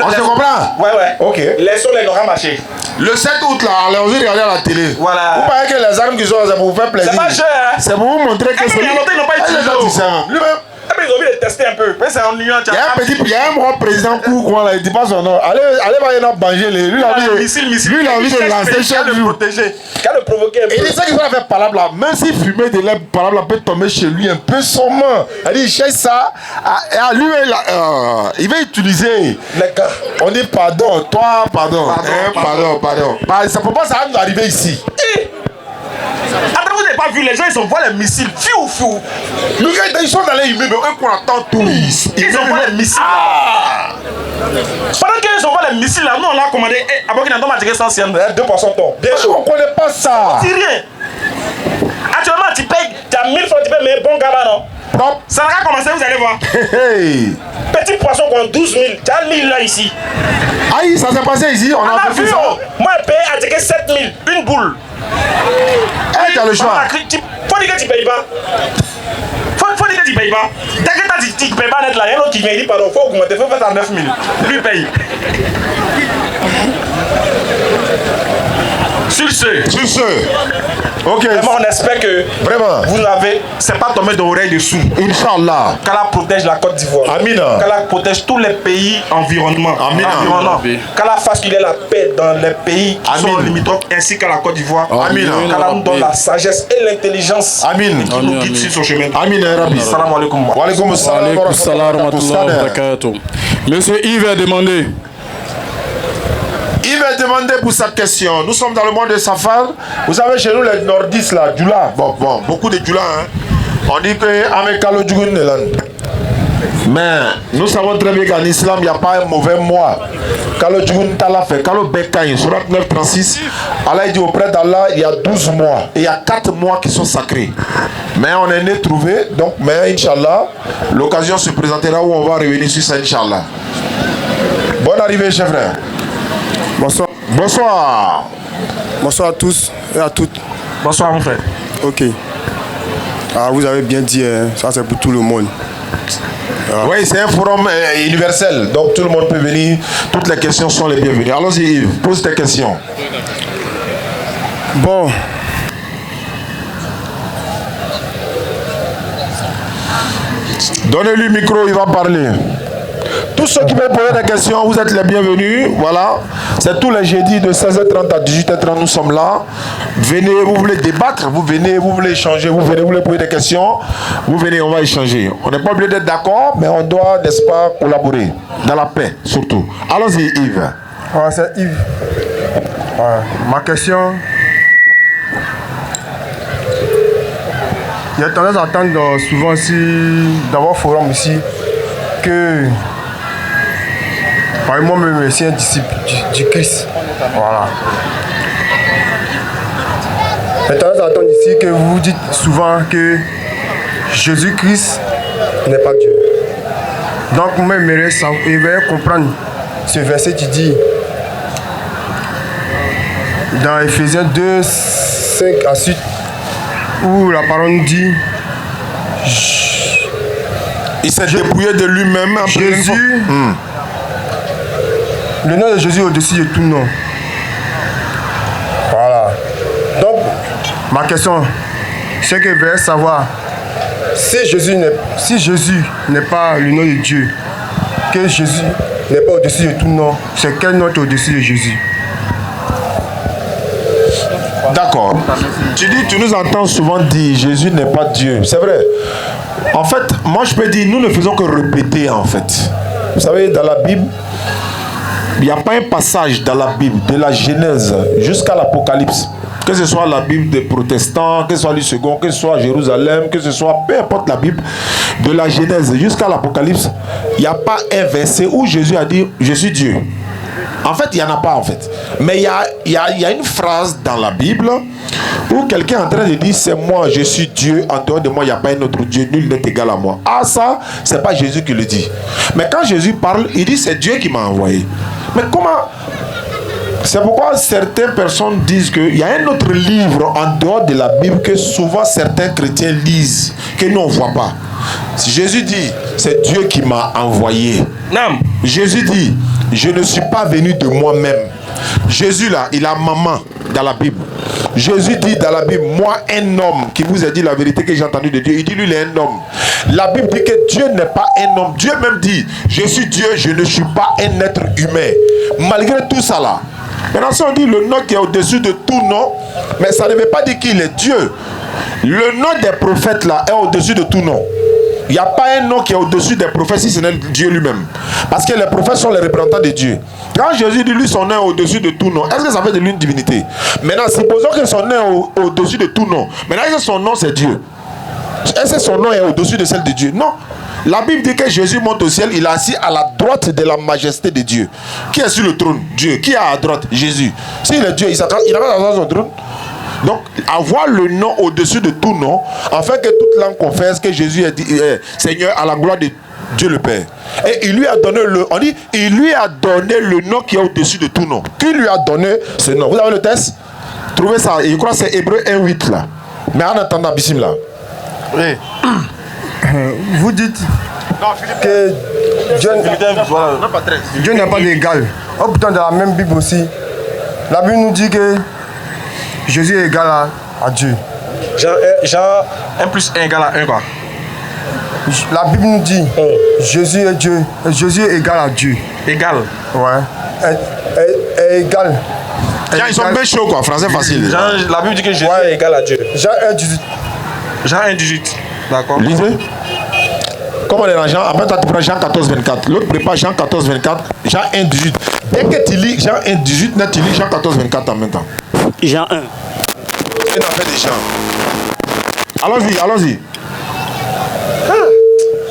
On se comprend? Ouais. Ok. Laissons les Nora marcher. Le 7 août, là, on a regardé à la télé. Voilà. Vous parlez que les armes qui sont là, c'est pour vous faire plaisir. C'est pas cher, hein? C'est pour vous montrer que c'est. Ils n'ont pas utilisé. Lui-même. Ils ont envie de tester un peu. C'est en union. Il y a un grand président pour là, il dit pas son nom. Allez, va y en banger lui. Lui, il a envie de lancer chaque jour. Qu'à le provoquer un peu. Et c'est ça qu'il faut faire par là. Même si fumer de l'air par là peut tomber chez lui un peu sûrement. Il dit, il cherche ça. Lui, il va utiliser. Les gars. On dit pardon. Toi, pardon. Pardon. Ça peut pas ça va nous arriver ici. Attends, vous n'avez pas vu, les gens ils envoient les missiles. Fiou. Le gars, ils sont dans les immeubles, eux qu'on attend tout. Ils envoient les missiles. Pendant qu'ils envoient les missiles, là, nous on l'a commandé. Après qu'il n'a pas tiré 100 cents, 2% ton. Bien sûr. On ne connaît pas ça. C'est rien. Actuellement, tu payes, tu as 1000 francs, tu payes, mais bon gars là, non? Non. Ça va commencer, vous allez voir. Hey. Petit poisson qu'on 12 000, tu as 1000 là ici. Aïe, ça s'est passé ici, on a vu ça. Moi, je paye à ticket 7 000, une boule. Tu as le choix. Faut dire que tu payes pas. Faut dire que tu payes pas. Dès que tu payes pas net là, il y a un autre qui vient dire pardon, faut augmenter, faut faire ça à 9 000. Lui paye. Sur ce. Ok. Vraiment, on espère que vraiment vous avez. C'est pas tombé d'oreille dessous. Inch'Allah. Qu'Allah protège la Côte d'Ivoire. Amina. Qu'Allah protège tous les pays environnement. Amina. Qu'Allah fasse qu'il y ait la paix dans les pays qui sont limitrophes ainsi qu'à la Côte d'Ivoire. Amina. Qu'Allah nous donne la sagesse et l'intelligence. Amin. Qui nous guide sur son chemin. Amina Rabbi. Salam alaikum. Wa alaikum salam wa rahmatullahi wa barakatuh. Monsieur Yves a demandé. Il m'a demandé pour sa question. Nous sommes dans le mois de Safar. Vous savez, chez nous, les nordistes, là, Djoula. Bon, beaucoup de Djoula. Hein. On dit que Amekalo Djougoun Nelan. Mais nous savons très bien qu'en islam, il n'y a pas un mauvais mois. Kalo Djougoun Tala fait, Kalo Bekaï, surat 9:36, Allah dit auprès d'Allah, il y a 12 mois. Et il y a 4 mois qui sont sacrés. Mais on est né trouvé. Donc, mais Inch'Allah, l'occasion se présentera où on va revenir sur ça, Inch'Allah. Bonne arrivée, chef frère. Bonsoir. Bonsoir. Bonsoir à tous et à toutes. Bonsoir mon frère. Ok. Ah, vous avez bien dit, hein, ça c'est pour tout le monde. Ah. Oui, c'est un forum universel, donc tout le monde peut venir. Toutes les questions sont les bienvenues. Allons-y Yves, pose tes questions. Bon. Donnez-lui le micro, il va parler. Tous ceux qui veulent poser des questions, vous êtes les bienvenus. Voilà. C'est tous les jeudis de 16h30 à 18h30, nous sommes là. Venez, vous voulez débattre, vous venez, vous voulez échanger, vous venez, vous voulez poser des questions. Vous venez, on va échanger. On n'est pas obligé d'être d'accord, mais on doit, n'est-ce pas, collaborer. Dans la paix, surtout. Allons-y, Yves. Ouais, c'est Yves. Ouais. Ma question. Il y a tendance à attendre souvent ici, dans votre forum ici, que moi-même, je suis un disciple du Christ. Voilà. J'ai tendance à entendre ici que vous dites souvent que Jésus-Christ n'est pas Dieu. Donc, moi, j'aimerais comprendre ce verset qui dit dans Ephésiens 2, 5 à 8, où la parole dit il s'est dépouillé de lui-même. Jésus, le nom de Jésus est au-dessus de tout nom. Voilà. Donc, ma question, c'est que je veux savoir, si Jésus n'est pas le nom de Dieu, que Jésus n'est pas au-dessus de tout nom, c'est quel nom est au-dessus de Jésus? D'accord. Tu nous entends souvent dire Jésus n'est pas Dieu. C'est vrai. En fait, moi je peux dire, nous ne faisons que répéter en fait. Vous savez, dans la Bible, il n'y a pas un passage dans la Bible, de la Genèse jusqu'à l'Apocalypse, que ce soit la Bible des protestants, que ce soit le second, que ce soit Jérusalem, que ce soit, peu importe la Bible, de la Genèse jusqu'à l'Apocalypse, il n'y a pas un verset où Jésus a dit, je suis Dieu. En fait, il n'y en a pas en fait. Mais il y a une phrase dans la Bible où quelqu'un est en train de dire, c'est moi, je suis Dieu, en dehors de moi, il n'y a pas un autre Dieu, nul n'est égal à moi. Ah ça, c'est pas Jésus qui le dit. Mais quand Jésus parle, il dit, c'est Dieu qui m'a envoyé. Mais comment? C'est pourquoi certaines personnes disent qu'il y a un autre livre en dehors de la Bible que souvent certains chrétiens lisent, que nous on ne voit pas. Jésus dit, c'est Dieu qui m'a envoyé. Non. Jésus dit, je ne suis pas venu de moi-même. Jésus là, il a maman dans la Bible. Jésus dit dans la Bible, moi un homme qui vous a dit la vérité que j'ai entendue de Dieu, il dit lui il est un homme. La Bible dit que Dieu n'est pas un homme. Dieu même dit, je suis Dieu, je ne suis pas un être humain. Malgré tout ça là, maintenant si on dit le nom qui est au-dessus de tout nom, mais ça ne veut pas dire qu'il est Dieu. Le nom des prophètes là est au-dessus de tout nom. Il n'y a pas un nom qui est au-dessus des prophètes si ce n'est Dieu lui-même. Parce que les prophètes sont les représentants de Dieu. Quand Jésus dit lui son nom est au-dessus de tout nom, est-ce que ça fait de lui une divinité? Maintenant, supposons que son nom est au-dessus de tout nom. Maintenant, est-ce que son nom c'est Dieu? Est-ce que son nom est au-dessus de celle de Dieu? Non. La Bible dit que Jésus monte au ciel, il est assis à la droite de la majesté de Dieu. Qui est sur le trône? Dieu. Qui est à droite? Jésus. S'il est Dieu, il n'a pas dans son trône. Donc, avoir le nom au-dessus de tout nom, afin que toute langue confesse que Jésus est Seigneur à la gloire de Dieu le Père. Et il lui a donné il lui a donné le nom qui est au-dessus de tout nom. Qui lui a donné ce nom? Vous avez le texte? Trouvez ça. Et je crois que c'est Hébreux 1:8 là. Mais en attendant, Bissim là. Oui. Vous dites que Dieu n'est pas d'égal. Oh, pourtant, dans la même Bible aussi, la Bible nous dit que Jésus est égal à Dieu. Jean 1 plus 1 égale à 1 quoi. La Bible nous dit Jésus est Dieu. Jésus est égal à Dieu. Égal. Ouais. Est égal. Ils sont bien chauds quoi, français facile. La Bible dit que Jésus est égal à Dieu. Jean 1:18. Jean 1:18. D'accord. Lisez. Comment on est dans Jean? Après, tu prends Jean 14:24. L'autre prépare Jean 14:24. Jean 1:18. Dès que tu lis Jean 1:18, tu lis Jean 14:24 en même temps. Jean 1. Il en fait des Jean. Allons-y, allons-y.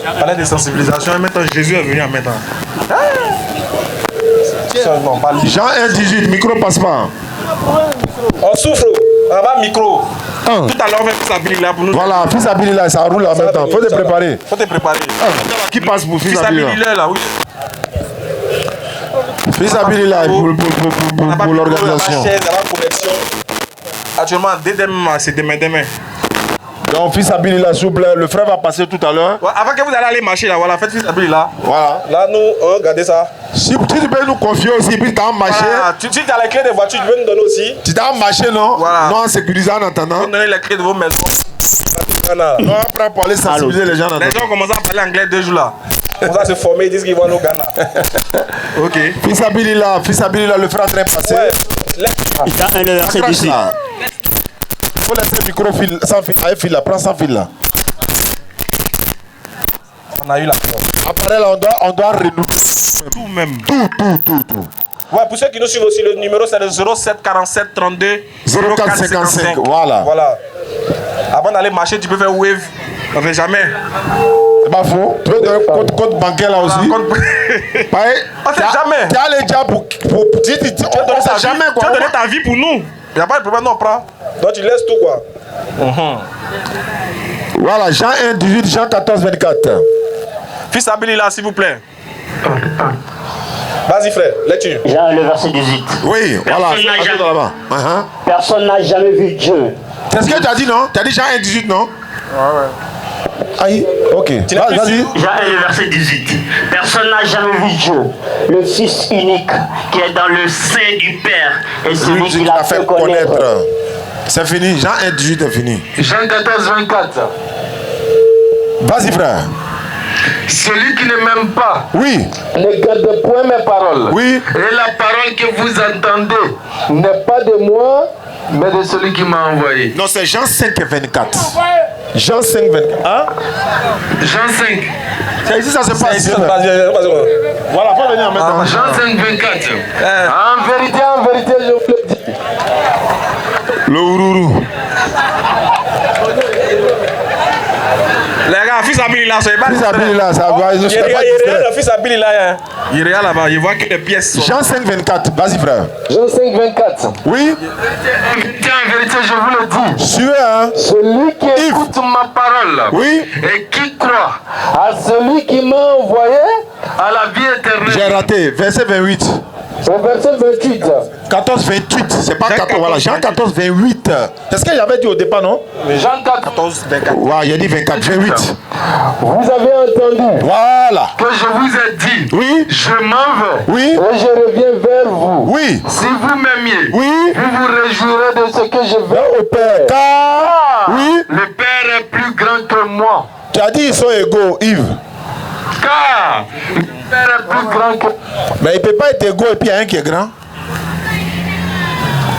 On parlait de sensibilisation et maintenant Jésus est venu en même temps. Jean 1:18, micro passe pas. On souffre. On va micro. Tout à l'heure, on fait fils Abili là pour nous. Voilà, fils Abili là, ça roule en même temps. Faut te préparer. Faut te préparer. Qui passe pour fils Fils Abili Abili là? là, oui. Fils Abili là, pour l'organisation. Actuellement, dès demain, c'est demain. Donc, fils Abili là, s'il vous plaît, le frère va passer tout à l'heure. Ouais, avant que vous allez marcher là, voilà, faites fils Abili là. Voilà. Là, nous, regardez ça. Si tu peux nous confier aussi, puis tu as marché. Voilà. Si tu as les clés de voiture, tu peux nous donner aussi. Tu t'as marché, non? Voilà. Non, en sécurisant en attendant. Vous donnez les clés de vos maisons. Non, après pour aller sensibiliser les gens. Les gens commencent à parler anglais 2 jours là. On va se former, ils disent qu'ils vont au Ghana. Ok. Fils Abili là, le frère est en train de passer. Jean 1, le verset 18. Il faut laisser le micro sans fil, avec fil là, prends sans fil là. On a eu la Après là, on doit renouveler tout même. Tout. Ouais, pour ceux qui nous suivent aussi, le numéro c'est le 07 47 32 04 55. Voilà. Avant d'aller marcher, tu peux faire wave. On ne fait jamais. C'est pas faux. Tu veux donner compte bancaire là aussi. On sait jamais. Tu as les gens pour dire, on sait jamais quoi. Tu as donné ta vie pour nous. Il n'y a pas de problème, non, prends. Donc tu laisses tout quoi. Voilà, Jean 1, 18, Jean 14, 24. Fils Abili là, s'il vous plaît. Vas-y frère, lecture. Jean, le verset 18. Oui, voilà. Personne n'a jamais- Là-bas. Personne n'a jamais vu Dieu. C'est ce que tu as dit, non? Tu as dit Jean 1, 18, non? Aïe, ok. Vas-y. Jean 1, le verset 18. Personne n'a jamais vu Dieu, le Fils unique qui est dans le sein du Père et celui Lui, qui tu l'a l'as fait connaître. C'est fini. Jean 1, 18 est fini. Jean 14, 24. Vas-y, frère. Celui qui ne m'aime pas Oui, ne garde point mes paroles. oui. Et la parole que vous entendez n'est pas de moi, mais de celui qui m'a envoyé. Non, c'est Jean 5, 24. Jean 5, 24. Hein? Jean 5. C'est ici, ça se passe. Ici, ça se passe bien, Voilà, faut venir en maintenant. Jean 5, 24. En vérité, je vous le dis. Le ourourou. Les gars, fils Abili là, c'est pas. Fils Abili là, ça va. Je Il sais pas regarde distrait. le fils Abili là. Hein. Il regarde là-bas, il voit que les pièces sont. Jean 5, 24. Vas-y, frère. Jean 5, 24. Oui. En vérité, je vous le dis. Suivez, hein. Celui qui écoute ma parole Oui. et qui croit à celui qui m'a envoyé à la vie éternelle. J'ai raté. Verset 28. Au verset 28. 14, 28. C'est pas 14. Voilà, Jean 14, 28. C'est ce que j'avais dit au départ, non? Jean 14, 24. Ouais, il a dit 24, 28. vous avez entendu Voilà. que je vous ai dit, Oui. je m'en vais Oui. et je reviens vers vous. Oui. Si vous m'aimiez, Oui. vous vous réjouirez de ce que je vais au Père. Car. Oui. Le Père est plus grand que moi. Tu as dit ils sont égaux, Yves. Car le Père est plus grand que Mais il ne peut pas être égaux et puis il y a un qui est grand.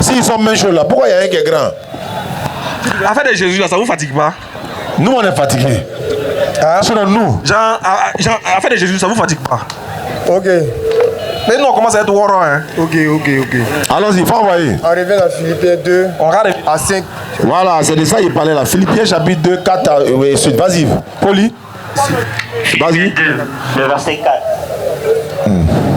S'ils sont même choses là, pourquoi il y a un qui est grand? L'affaire de Jésus là, ça vous fatigue pas? Nous, on est fatigués. Hein? Selon nous. L'affaire de Jésus, ça vous fatigue pas? Ok, Mais nous, on commence à être warrior. Hein. ok. Allons-y, il faut envoyer. On revient à Philippiens 2 On regarde. à 5. Voilà, c'est de ça qu'il parlait là. Philippiens chapitre 2, 4 et suite. Vas-y, Poli. Vas-y. 2, le verset 4.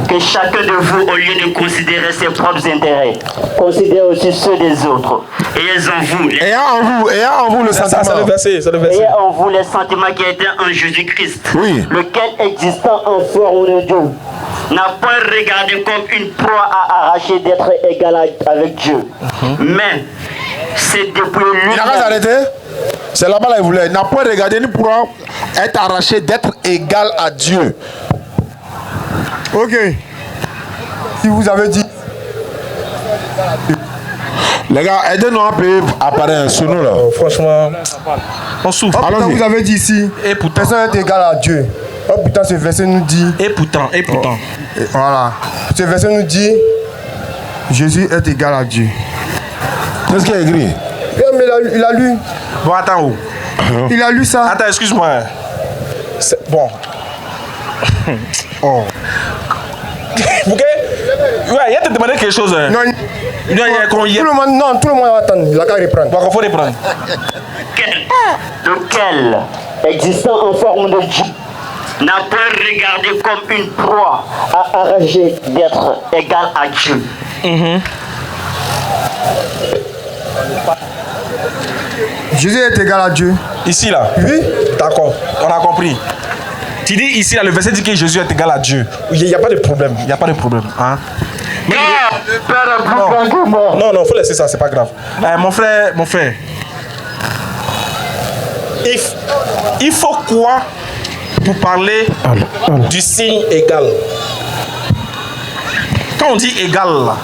Que chacun de vous, au lieu de considérer ses propres intérêts, considère aussi ceux des autres. Ayez en vous le Ça, sentiment. c'est le verset. C'est le verset. Ayez en vous les sentiments qui étaient en Jésus-Christ, Oui. lequel, existant en forme de Dieu, n'a point regardé comme une proie à arracher d'être égal avec Dieu. Mais c'est depuis lui. Il a pas arrêté. C'est là-bas là il voulait. Il n'a pas regardé ni pour être arraché d'être égal à Dieu. Ok. Si vous avez dit. Les gars, aidez-nous à payer appareil sur nous là. Franchement, on souffre. Oh, putain, Allons-y. vous avez dit ici. Et pourtant. Personne n'est égal à Dieu. Oh putain, ce verset nous dit. Et pourtant. Et voilà. Ce verset nous dit. Jésus est égal à Dieu. Qu'est-ce qu'il y a écrit? Mais il a lu. Bon, attends où? Il a lu ça. Attends, excuse-moi. Bon. Oh. Ok? Ouais, il a te demandé quelque chose. Hein. Non, Il y a tout le monde, non, tout le monde va attendre. Il a qu'à reprendre. Bon, il faut reprendre. Lequel, existant en forme de Dieu, n'a point regardé comme une proie à arracher d'être égal à Dieu. Jésus est égal à Dieu. Ici, là. Oui. D'accord, on a compris. Tu dis ici, là, le verset dit que Jésus est égal à Dieu. Il n'y a pas de problème. Il n'y a pas de problème. Hein? Car le Père est plus grand que moi. Non, non, faut laisser ça, c'est pas grave. Mon frère. Il faut quoi pour parler du signe égal? Quand on dit égal, là,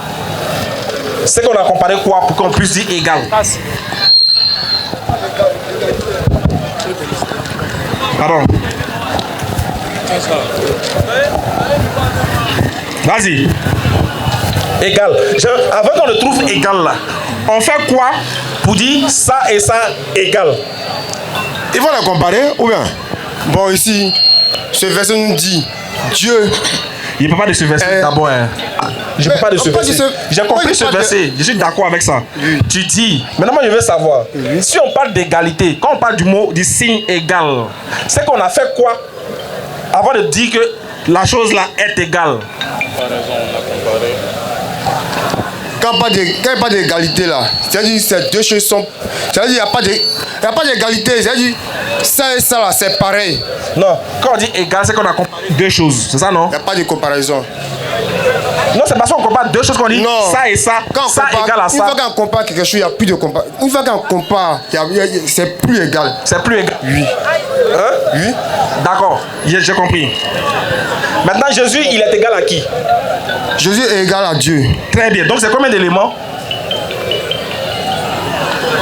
c'est qu'on a comparé quoi pour qu'on puisse dire égal? Pardon. Vas-y. Égal. Avant qu'on le trouve égal là, on fait quoi pour dire ça et ça égal? Il faut les comparer ou bien? Bon, ici, ce verset nous dit Dieu. Il ne peut pas de ce verset d'abord. Hein. Je ne peux pas de ce verset. J'ai compris ce verset. Je suis d'accord avec ça. Tu dis. Maintenant, je veux savoir. Si on parle d'égalité, quand on parle du mot, du signe égal, c'est qu'on a fait quoi avant de dire que la chose là est égale? quand il n'y a pas d'égalité là, c'est-à-dire ces deux choses sont... C'est-à-dire il n'y a pas d'égalité, c'est-à-dire ça et ça là, c'est pareil. Non, quand on dit égal, c'est qu'on a comparé deux choses, c'est ça non? Il n'y a pas de comparaison. Non, c'est parce qu'on compare deux choses qu'on dit Non. ça et ça, Quand ça compare, égale à ça. Une fois qu'on compare quelque chose, il n'y a plus de comparaison. Une fois qu'on compare, c'est plus égal. C'est plus égal. Oui. Hein? Oui. D'accord, j'ai compris. Maintenant, Jésus, il est égal à qui? Jésus est égal à Dieu. Très bien, donc c'est combien d'éléments?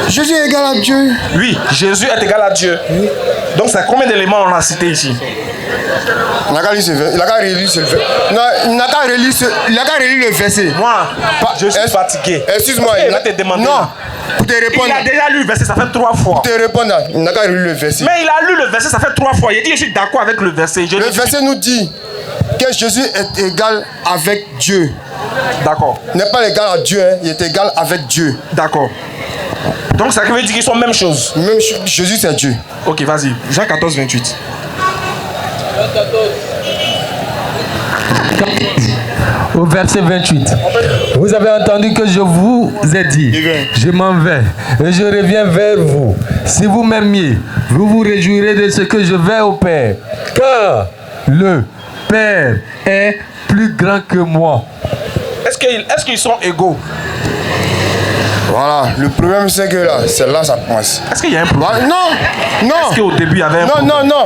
Jésus est égal à Dieu. Oui, Jésus est égal à Dieu. Oui. Donc c'est combien d'éléments on a cité ici? Il n'a qu'à relire le verset. Moi, je suis fatigué. Excuse-moi, il va te demander. Non, pour te répondre. Il a déjà lu le verset, ça fait 3 fois. Pour te répondre, il n'a qu'à relire le verset. Mais il a lu le verset, ça fait 3 fois. Il dit, je suis d'accord avec le verset. Le verset nous dit que Jésus est égal avec Dieu. D'accord. Il n'est pas égal à Dieu, hein. Il est égal avec Dieu. D'accord. Donc ça veut dire qu'ils sont même chose. Même Jésus c'est Dieu. Ok, vas-y. Jean 14, 28. Au verset 28. Vous avez entendu que je vous ai dit, je m'en vais et je reviens vers vous. Si vous m'aimiez, vous vous réjouirez de ce que je vais au Père. Car le Père est plus grand que moi. Est-ce qu'ils sont égaux? Voilà, le problème c'est que là, c'est là ça commence. Est-ce qu'il y a un problème? Voilà. Non. Est-ce qu'au début il y avait un problème? Non.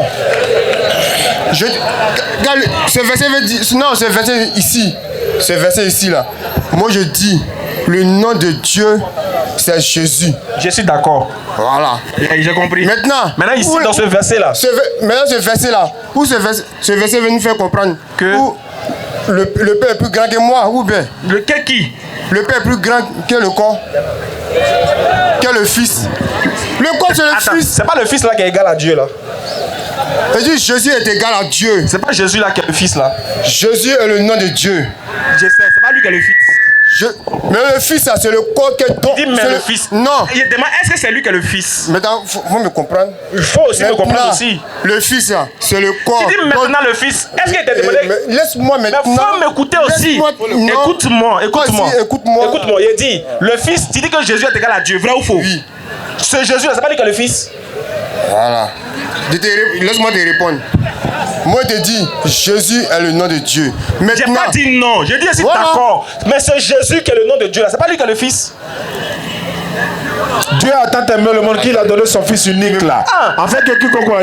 Ce verset veut dire... Non, ce verset ici. Ce verset ici là. Moi je dis, le nom de Dieu, c'est Jésus. Je suis d'accord. Voilà. J'ai compris. Maintenant ici, dans ce verset là. Maintenant ce verset là, où ce verset veut nous faire comprendre que le Père est plus grand que moi, ou bien lequel qui? Le Père est plus grand que le corps, que le Fils. Le corps c'est le Fils. C'est pas le Fils là qui est égal à Dieu là. C'est-à-dire Jésus est égal à Dieu. C'est pas Jésus là qui est le Fils là. Jésus est le nom de Dieu. Je sais, c'est pas lui qui est le Fils. Mais le Fils là, c'est le corps que ton. Dis mais le Fils. Non. Il demande est-ce que c'est lui qui est le Fils? Maintenant, faut me comprendre. Il faut aussi me comprendre aussi. Le Fils là, c'est le corps. Tu dis maintenant le Fils. Est-ce qu'il t'a demandé? Laisse-moi maintenant. Mais faut m'écouter aussi. Écoute-moi. Écoute-moi. Il dit le Fils. Tu dis que Jésus est égal à Dieu, vrai ou faux? Oui. Ce Jésus là, c'est pas lui qui est le Fils. Voilà. Laisse-moi te répondre. Moi, je te dis, Jésus est le nom de Dieu. J'ai pas dit non. J'ai dit, je suis d'accord. Mais c'est Jésus qui est le nom de Dieu là. C'est pas lui qui est le Fils. Dieu a tant aimé le monde qu'il a donné son Fils unique là. En fait, quelqu'un quand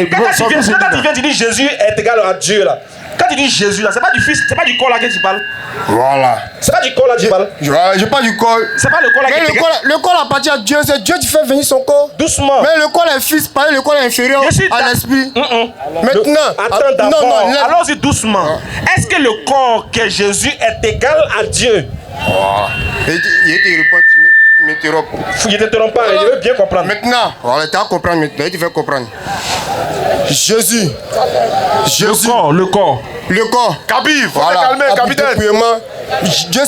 tu viens, tu dis Jésus est égal à Dieu là. Quand tu dis Jésus là, c'est pas du Fils, c'est pas du corps là que tu parles. Voilà. C'est pas du corps là que tu parles. Je parle du corps. C'est pas le corps là que tu parles. Le corps appartient à Dieu, c'est Dieu qui fait venir son corps. Doucement. Mais le corps est Fils, le corps est inférieur à l'esprit. Maintenant, attends d'abord. Non, allons-y doucement. Est-ce que le corps que Jésus est égal à Dieu? Il te répond, tu m'interromps. Il ne t'interrompt pas, je veux bien comprendre. Maintenant, voilà, tu vas comprendre maintenant, tu vas comprendre. Jésus. Le corps. Kabir, faut voilà, calmer, capitaine. Dieu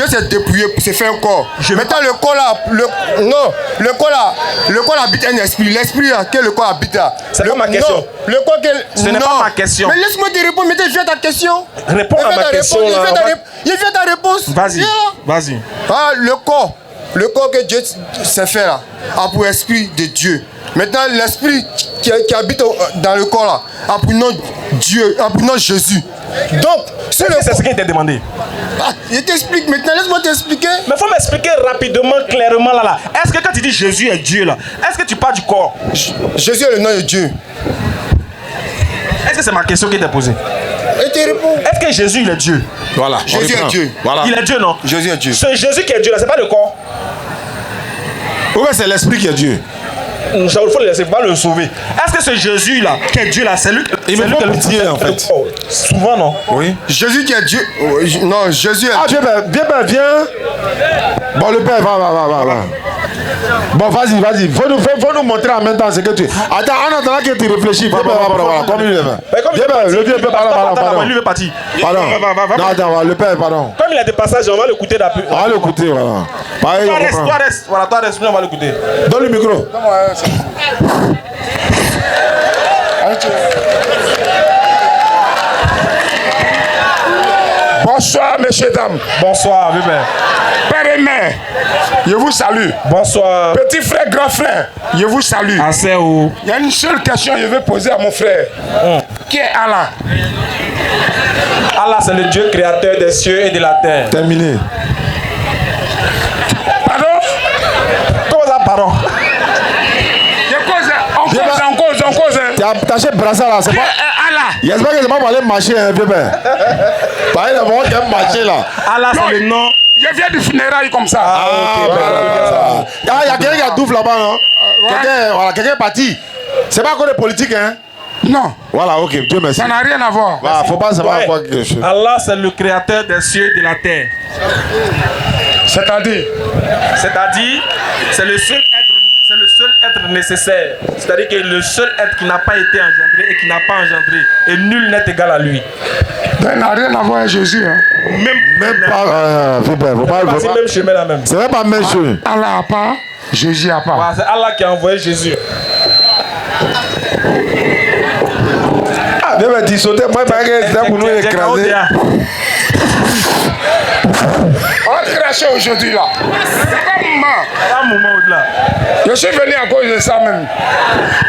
s'est dépouillé pour se faire un corps. Maintenant, le corps là, le corps là habite un esprit. L'esprit là, que le corps habite là. C'est pas ma question. Non, le corps que. Ce n'est pas ma question. Mais laisse-moi te répondre, maintenant, je viens ta question. Réponds à ma question. Il vient ta réponse. Vas-y. Ah, le corps que Dieu s'est fait là, a pour esprit de Dieu. Maintenant, l'esprit qui habite dans le corps là, a pour nom Dieu, a pour nom Jésus. Donc, c'est ce qu'il t'a demandé. Je t'explique maintenant, laisse-moi t'expliquer. Mais il faut m'expliquer rapidement, clairement là. Est-ce que quand tu dis Jésus est Dieu là, est-ce que tu parles du corps? Jésus est le nom de Dieu. Est-ce que c'est ma question qui t'a posée? Et tu réponds. Est-ce que Jésus il est Dieu? Voilà. Jésus est Dieu. Voilà. Il est Dieu, non? Jésus est Dieu. Ce Jésus qui est Dieu là, c'est pas le corps. Oui, c'est l'esprit qui est Dieu. Il faut le laisser, pas le sauver. Est-ce que ce Jésus là, qui est Dieu là, c'est lui? Il me fait pitié en fait. Souvent non. Oui. Jésus qui est Dieu. Non, Jésus est Dieu. Viens. Bon, le Père, va. Bon, vas-y. Faut nous montrer en même temps ce que tu... Attends, en attendant que tu réfléchis. Voilà. Comme il est. Le vieux Père, pardon. Lui veut partir. Pardon. Non, attends, le Père, pardon. Comme il a des passages, on va l'écouter d'après. On va l'écouter, voilà. Toi reste, on va l'écouter. Donne le micro. Bon, Bonsoir, messieurs, dames. Bonsoir, bébé. Père et mère, je vous salue. Bonsoir. Petit frère, grand frère, je vous salue. Aseo. Il y a une seule question que je vais poser à mon frère. Qui est Allah? Allah, c'est le Dieu créateur des cieux et de la terre. Terminé. Pardon? Comment ça, pardon? On cause. T'as acheté brassard là, c'est Qui est pas. Allah? J'espère que c'est pas pour aller marcher, hein, vieux père. Pareil, il y a qui aime marcher là. Allah, c'est le nom. Je viens du funérail comme ça. Il y a quelqu'un qui a double là-bas, non? Quelqu'un est parti. C'est pas encore des politiques, hein? Non. Voilà, ok, Dieu merci. Ça n'a rien à voir. Voilà, faut pas savoir quoi quelque chose. Allah, c'est le créateur des cieux et de la terre. C'est-à-dire, C'est le seul être nécessaire. C'est-à-dire que le seul être qui n'a pas été engendré et qui n'a pas engendré. Et nul n'est égal à lui. ça n'a rien à voir avec Jésus. Hein. Même pas. Faut pas. C'est le même chemin là même. C'est même pas même chose. Allah a pas, Jésus a pas. Voilà, c'est Allah qui a envoyé Jésus. Ah, viens me dire, sauter, moi, pas que c'est pour nous écraser. On va cracher aujourd'hui là. C'est Un moment au-delà. Je suis venu à cause de ça même.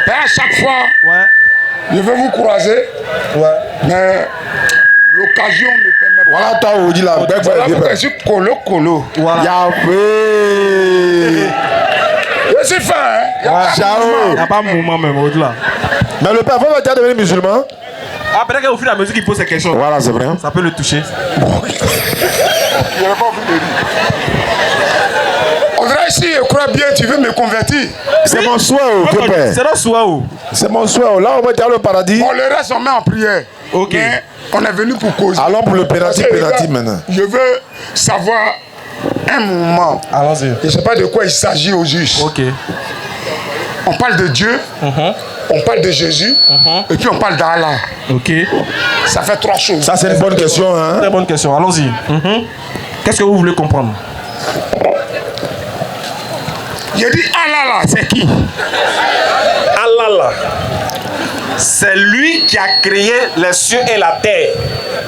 Et à chaque fois, Ouais. je vais vous croiser. Ouais. Mais l'occasion me permet pas. Voilà, toi, on dit là. Voilà pourquoi je suis colo. Voilà. Yahweh. Je suis fin, hein. Ciao. Il n'y a pas un moment même au-delà. Mais le père, faut déjà devenir musulman. Ah, peut-être qu'au fur et à mesure qu'il pose ces questions, Voilà, c'est vrai. ça peut le toucher. On dirait ici, je crois bien, tu veux me convertir. C'est mon souhait, Dieu père. C'est notre souhait. C'est mon souhait. Là, on va dire le paradis. Bon, le reste, on met en prière. Ok. Mais on est venu pour causer. Allons pour le pénalty maintenant. Je veux savoir un moment. Allons-y. Je ne sais pas de quoi il s'agit au juste. Ok. On parle de Dieu, on parle de Jésus, et puis on parle d'Allah. Ok. Ça fait trois choses. Ça, c'est une bonne question, hein. Très bonne question. Allons-y. Qu'est-ce que vous voulez comprendre? Je dis Allah là, c'est qui? Allah là, c'est lui qui a créé les cieux et la terre.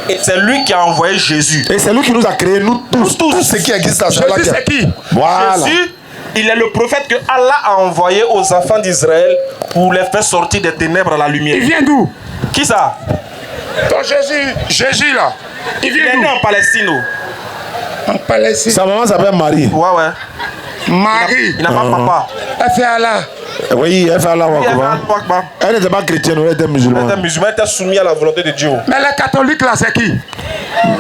Et c'est lui qui a envoyé Jésus. Et c'est lui qui nous a créé, nous tous. Tout ce qui existe à Jésus, c'est qui? Voilà. Jésus, il est le prophète que Allah a envoyé aux enfants d'Israël pour les faire sortir des ténèbres à la lumière. Il vient d'où? Qui ça? Ton Jésus là. Il Il vient est né d'où? en Palestine. En Palestine. Sa maman s'appelle Marie. Ouais. Marie. Il n'a pas papa. Elle fait Allah. Oui, elle fait Allah. Il avait un papa. Elle n'était pas chrétienne, elle était Il musulmane. était musulman, il était soumis à la volonté de Dieu. Mais les catholiques là, c'est qui?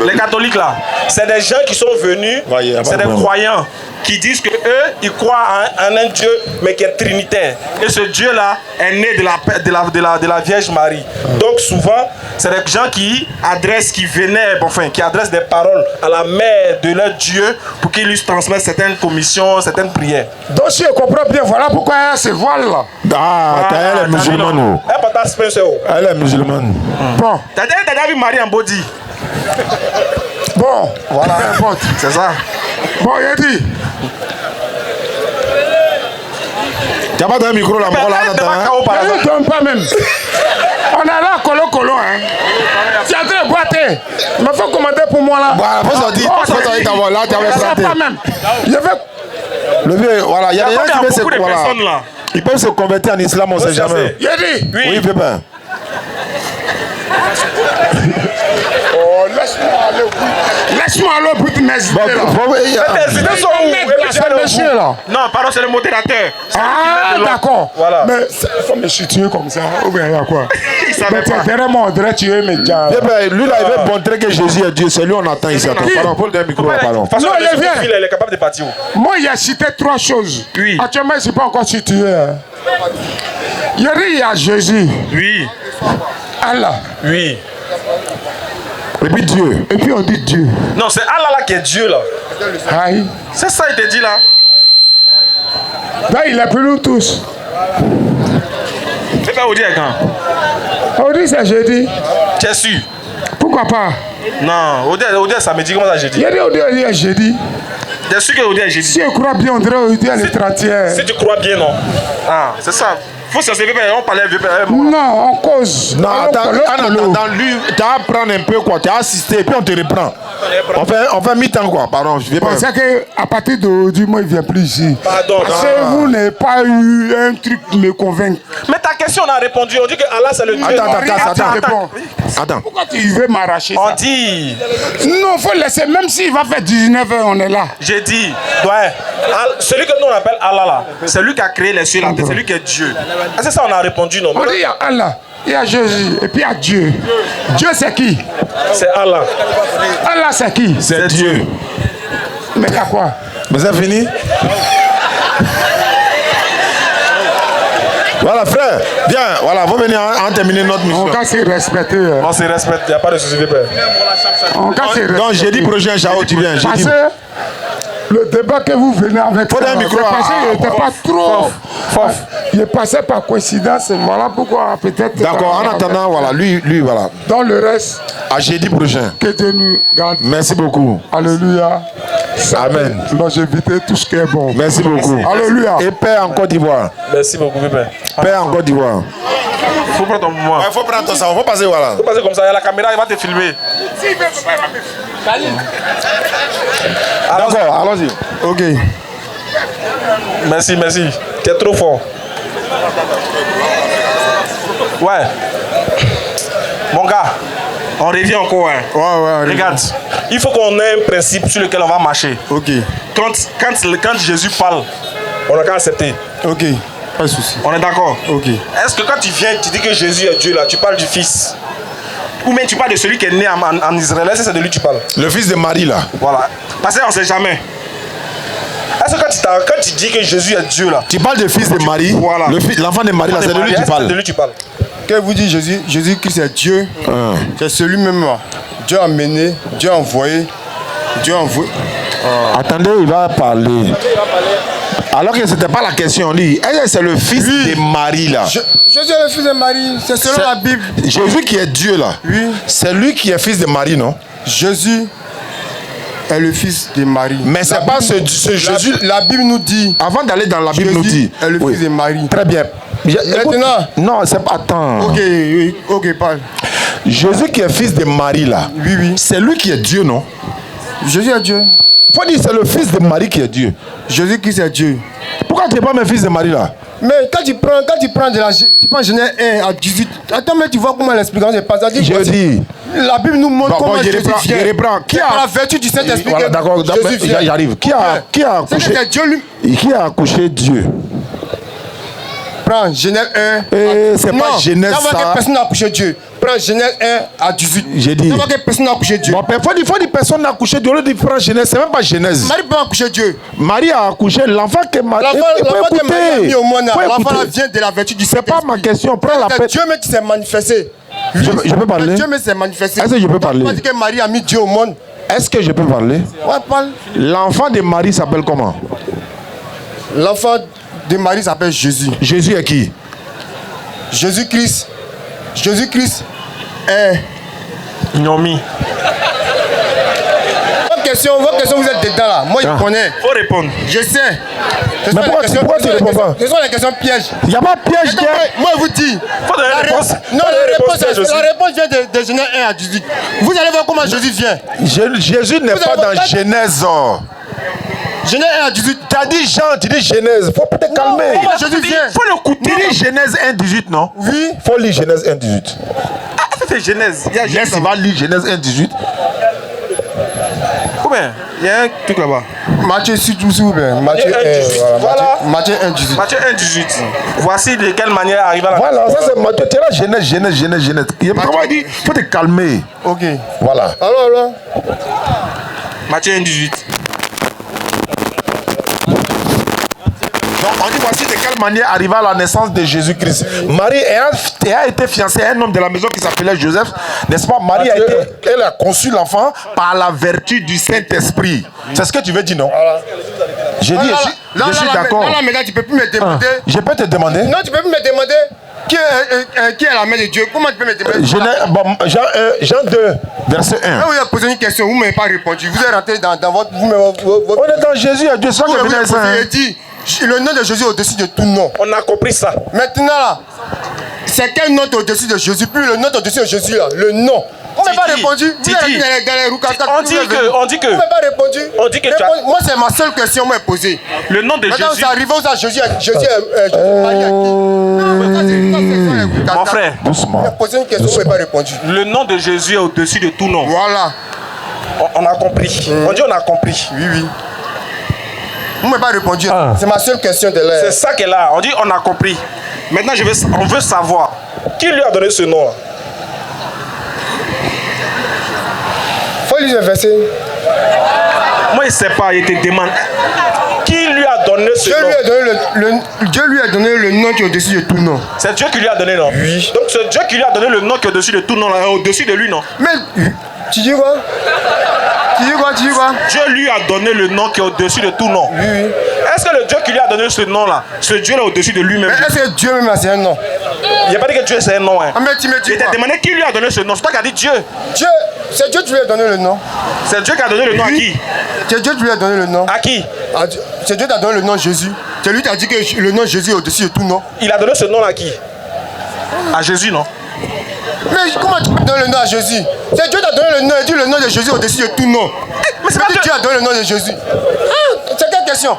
Les catholiques là, c'est des gens qui sont venus, Ouais, c'est des croyants qui disent que eux, ils croient en un Dieu, mais qui est trinitaire. Et ce Dieu là est né de la Vierge Marie. Donc souvent, c'est des gens qui vénèrent, qui adressent des paroles à la mère de leur Dieu pour qu'il lui transmette certaines commissions, certaines prières. Donc si je comprends bien, voilà pourquoi elle se voile là. Ah, elle est musulmane. Elle Elle est musulmane. Bon, T'as déjà vu Marie en body? bon, Voilà. peu importe. C'est ça. Bon, il dit. Tu n'as pas donné un micro là, mon là, Elle Ne donne pas même. On est là, colo, hein. Tu es en train de boiter. Il me faut commander pour moi là. Voilà, faut sortir. Faut sortir d'abord. Là, tu avais Ça planté. pas même. Je vais. Le vieux, voilà, il y a des gens qui peuvent se beaucoup de personnes là. Ils peuvent se convertir en islam, on ne sait jamais. Il dit. Oui, pépin. Oh, laisse-moi aller au bout. Laisse-moi aller au bout de mes idées là. Les idées sont où? C'est le monsieur là. Non, pardon, c'est le modérateur. Ah, d'accord. Voilà. Mais il faut me situer comme ça. Ou bien il y a quoi? Il savait Mais tu pas. es derrière moi, on dirait que tu es médias. Pépin, lui là, il veut montrer que Jésus est Dieu. C'est lui, on attend ici. Attends, pardon, faut le donner un micro là, pardon. De toute façon, Non, le il vient. profil, il est capable de partir. Moi, il a cité trois choses. Oui. Actuellement, je ne suis pas encore situé. Hein. Il y a Jésus, Oui. Allah, Oui. Et puis Dieu. et puis on dit Dieu. Non, c'est Allah là qui est Dieu là. Aïe. C'est ça, il te dit là. Là, il est pour nous tous. C'est pas Odi quand. On dit c'est jeudi. Tu es sûr? Pourquoi pas? Non, Odi est samedi, comment ça j'ai dit? Il dit on dit jeudi. Tu es sûr que Odi est jeudi? Si on croit bien, on dirait on dit le 31. Si tu crois bien, non. Ah, c'est ça. faut se servir, on parlait vieux père. Non, on cause. Non, attends, lui, tu vas prendre un peu quoi, tu as assisté, puis on te reprend. On fait mi-temps quoi, pardon, je vais pas. C'est qu'à partir d'aujourd'hui, moi, il ne vient plus ici. Pardon. Parce que vous n'avez pas eu un truc qui me convainc. Mais ta question, on a répondu. On dit que Allah, c'est le Dieu. Attends. Pourquoi tu veux m'arracher ça? On dit. Non, il faut laisser, même s'il va faire 19h, on est là. J'ai dit, ouais, celui que nous on appelle Allah là, c'est lui qui a créé les cieux et la terre, c'est lui qui est Dieu. C'est ça, on a répondu non? On dit il y a Allah, il y a Jésus, et puis il y a Dieu. Dieu c'est qui? C'est Allah. Allah c'est qui? C'est Dieu. Mais il y a quoi? Mais c'est fini? Voilà, frère, viens, voilà, vous venez en terminer notre mission. On va se respecter. On se respecte, il n'y a pas de souci de paix. On va se respecter. Donc, jeudi prochain, Chao, tu viens. Parce que le débat que vous venez avec, faut un micro. Parce qu'il n'était pas trop. Il est passé par coïncidence, voilà pourquoi peut-être. D'accord, en attendant, voilà, lui, voilà. Dans le reste, à jeudi prochain. Que Dieu nous garde. Merci beaucoup. Alléluia. Amen. Longévité, tout ce qui est bon. Merci beaucoup. Alléluia. Et paix en Côte d'Ivoire. Merci beaucoup, père. Paix en Côte d'Ivoire. Faut prendre ton moment. Il faut prendre ton sang, faut passer voilà. Faut passer comme ça, il y a la caméra, il va te filmer. D'accord, allons-y. Ok. Merci. Tu es trop fort. Ouais. Mon gars, on revient encore. Hein. Ouais. Regarde, il faut qu'on ait un principe sur lequel on va marcher. Ok. Quand Jésus parle, on n'a qu'à accepter. Ok. Pas de souci. On est d'accord? Ok. Est-ce que quand tu viens, tu dis que Jésus est Dieu là, tu parles du Fils? Ou bien tu parles de celui qui est né en Israël? Est-ce que c'est de lui que tu parles? Le fils de Marie là. Voilà. Parce qu'on ne sait jamais. Est-ce que quand tu dis que Jésus est Dieu là, tu parles du fils de Marie? Voilà. L'enfant de Marie là, c'est de lui que tu parles. C'est de lui que tu parles. Quand vous dites Jésus-Christ est Dieu, c'est celui-même là. Dieu a amené, Dieu a envoyé, Attendez, il va parler. Alors que ce n'était pas la question, lui. C'est le fils de Marie là. Jésus est le fils de Marie, c'est selon la Bible. Jésus qui est Dieu là. Oui. C'est lui qui est fils de Marie, non? Jésus est le fils de Marie. Mais c'est pas ce Jésus. La Bible nous dit. Avant d'aller dans la Bible, Jésus nous dit. est le fils de Marie. Très bien. Maintenant. Non, c'est pas. Attends. Ok, parle. Jésus qui est fils de Marie là. Oui. C'est lui qui est Dieu, non? Jésus est Dieu. Faut dire c'est le fils de Marie qui est Dieu. Jésus qui est Dieu. Pourquoi tu n'es pas mes fils de Marie là? Mais quand tu prends Genèse 1 à 18, attends, mais tu vois comment l'explication se passe. Je dis. La Bible nous montre comment Jésus vient. Je reprends. Qui a la vertu du Saint-Esprit? Voilà, d'accord, j'arrive. Qui a accouché? Qui a accouché Dieu? Prends Genèse 1. C'est pas Genèse ça. Que personne n'a accouché Dieu. Prends Genèse 1 à 18. J'ai dit. Que personne n'a accouché Dieu. Bon, il faut dire personne n'a accouché Dieu. Au lieu de prendre Genèse, c'est même pas Genèse. Marie peut accoucher Dieu. Marie a accouché l'enfant que Marie a mis au monde. L'enfant vient de la vertu du Saint-Esprit. C'est pas ma question. Prends la paix. Dieu mais qui s'est manifesté. Je peux parler? Dieu mais s'est manifesté. Est-ce que je peux parler? Tu dis que Marie a mis Dieu au monde. Est-ce que je peux parler? Ouais, parle. L'enfant de Marie s'appelle comment? L'enfant de Marie s'appelle Jésus. Jésus est qui? Jésus-Christ est Nomi. Votre question, vous êtes dedans là. Moi, je connais. Faut répondre. Je sais. Mais pourquoi tu ne réponds pas? Ce sont les questions pièges. Il n'y a pas de piège. Moi, je vous dis. Faut donner la réponse. Non, la réponse vient de Genèse 1 à 18. Vous allez voir comment Jésus vient. Jésus n'est pas dans Genèse. Genèse 1 à 18. Tu as dit Jean, tu dis Genèse. Faut peut-être calmer. Comment Jésus vient? Faut l'écouter. Tu dis Genèse 1, 18, non? Oui. Faut lire Genèse 1, 18. Ah, c'est Genèse. Il va lire Genèse 1, 18. Combien? Il y a un truc là-bas. Matthieu, s'il vous plaît. Matthieu 1, voilà. Matthieu 1, 18. Matthieu 1, 18. Voici de quelle manière arriver à la... Voilà, ça c'est Matthieu. Tu es là, Genèse. Comment il dit? Faut te calmer. Ok. Voilà. Alors. Matthieu 1, 18. Donc on dit voici de quelle manière arriva la naissance de Jésus-Christ. Marie a été fiancée à un homme de la maison qui s'appelait Joseph, n'est-ce pas? Marie elle a conçu l'enfant par la vertu du Saint-Esprit. C'est ce que tu veux dire, non? J'ai dit, je suis d'accord. Là, maintenant, tu ne peux plus me demander. Je peux te demander? Non, tu ne peux plus me demander qui est la mère de Dieu. Comment tu peux me demander? Jean 2, verset 1. Vous avez posé une question, vous ne m'avez pas répondu. Vous êtes rentré dans votre... On est dans Jésus, Dieu. C'est ça que je viens de dire. le nom de Jésus est au-dessus de tout nom. On a compris ça. Maintenant là, c'est quel nom est au-dessus de Jésus? Puis le nom au-dessus de Jésus là, le nom. On ne m'a pas répondu. On dit que. On ne m'a pas répondu. On dit que moi, c'est ma seule question que moi posée. Le nom de maintenant, Jésus. Maintenant, c'est arrivé où ça, Jésus marié à qui? Mon frère. Doucement. J'ai posé une question, on ne m'a pas répondu. Le nom de Jésus est au-dessus de tout nom. Voilà. On a compris. On dit on a compris. Oui, oui. On ne m'a pas répondu. C'est ma seule question de l'air. C'est ça qu'elle a. On dit on a compris. Maintenant, on veut savoir qui lui a donné ce nom. Faut lire le verset. Moi, il ne sait pas. Il te demande qui lui a donné ce nom. Dieu lui a donné le nom qui est au-dessus de tout nom. C'est Dieu qui lui a donné, non? Oui. Donc c'est Dieu qui lui a donné le nom qui est au-dessus de tout nom, là, au-dessus de lui, non? Mais tu dis quoi? Tu dis quoi? Dieu lui a donné le nom qui est au-dessus de tout nom. Oui, oui. Est-ce que le Dieu qui lui a donné ce nom-là, ce Dieu-là au-dessus de lui-même? Mais est-ce que Dieu même c'est un nom? Il n'a pas dit que Dieu c'est un nom. Hein. Ah, mais tu me dis il t'a demandé qui lui a donné ce nom. C'est toi qui as dit Dieu. Dieu, c'est Dieu qui lui a donné le nom. C'est Dieu qui a donné le nom à qui? C'est Dieu qui lui a donné le nom. À qui? C'est Dieu qui a donné le nom Jésus. C'est lui qui a dit que le nom Jésus est au-dessus de tout nom. Il a donné ce nom à qui? À Jésus, non? Mais comment tu peux donner le nom à Jésus? C'est Dieu qui a donné le nom et dit le nom de Jésus est au-dessus de tout nom. Mais c'est pas Dieu qui a donné le nom de Jésus. C'est quelle question?